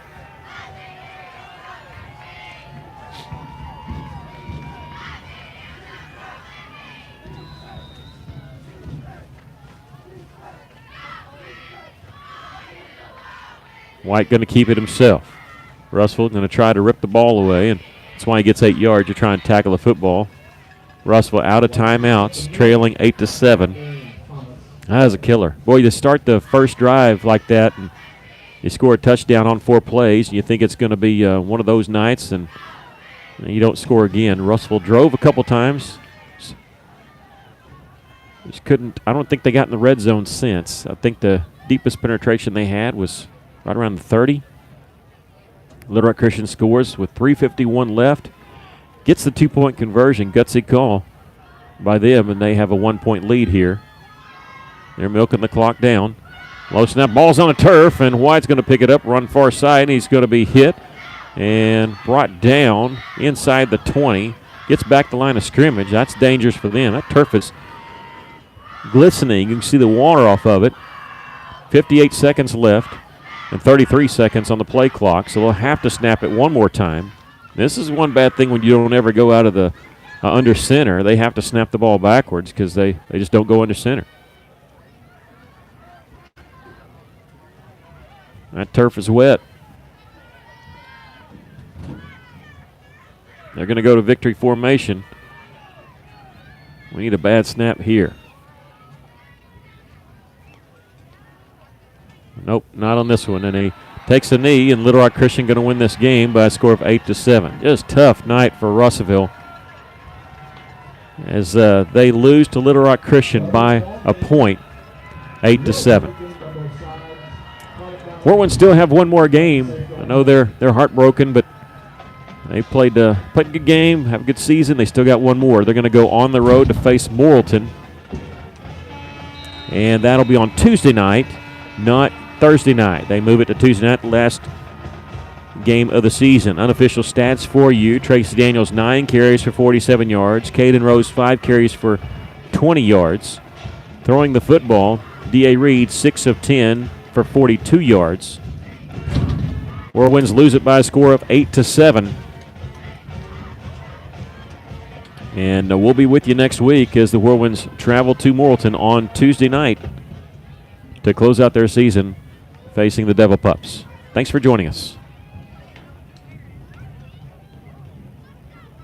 White going to keep it himself. Russellville going to try to rip the ball away, and that's why he gets 8 yards. You're trying to tackle the football. Russellville out of timeouts, trailing 8-7. That is a killer. Boy, to start the first drive like that, and you score a touchdown on 4 plays, and you think it's going to be one of those nights, and you don't score again. Russellville drove a couple times. Just couldn't. I don't think they got in the red zone since. I think the deepest penetration they had was right around the 30. Little Rock Christian scores with 3:51 left. Gets the 2-point conversion. Gutsy call by them, and they have a 1-point lead here. They're milking the clock down. Low snap, ball's on the turf, and White's going to pick it up, run far side, and he's going to be hit and brought down inside the 20. Gets back the line of scrimmage. That's dangerous for them. That turf is glistening. You can see the water off of it. 58 seconds left and 33 seconds on the play clock, so they'll have to snap it one more time. This is one bad thing when you don't ever go out of the under center. They have to snap the ball backwards because they just don't go under center. That turf is wet. They're going to go to victory formation. We need a bad snap here. Nope, not on this one. And he takes a knee, and Little Rock Christian going to win this game by a score of 8-7. Just tough night for Russellville as they lose to Little Rock Christian by a point, 8-7. Warren still have one more game. I know they're heartbroken, but they played a good game, have a good season. They still got one more. They're going to go on the road to face Morrilton, and that'll be on Tuesday night, not Thursday night. They move it to Tuesday night, last game of the season. Unofficial stats for you: Tracy Daniels 9 carries for 47 yards. Caden Rose 5 carries for 20 yards. Throwing the football, D.A. Reed 6 of 10 for 42 yards. Whirlwinds lose it by a score of 8-7. And we'll be with you next week as the Whirlwinds travel to Morrilton on Tuesday night to close out their season facing the Devil Pups. Thanks for joining us.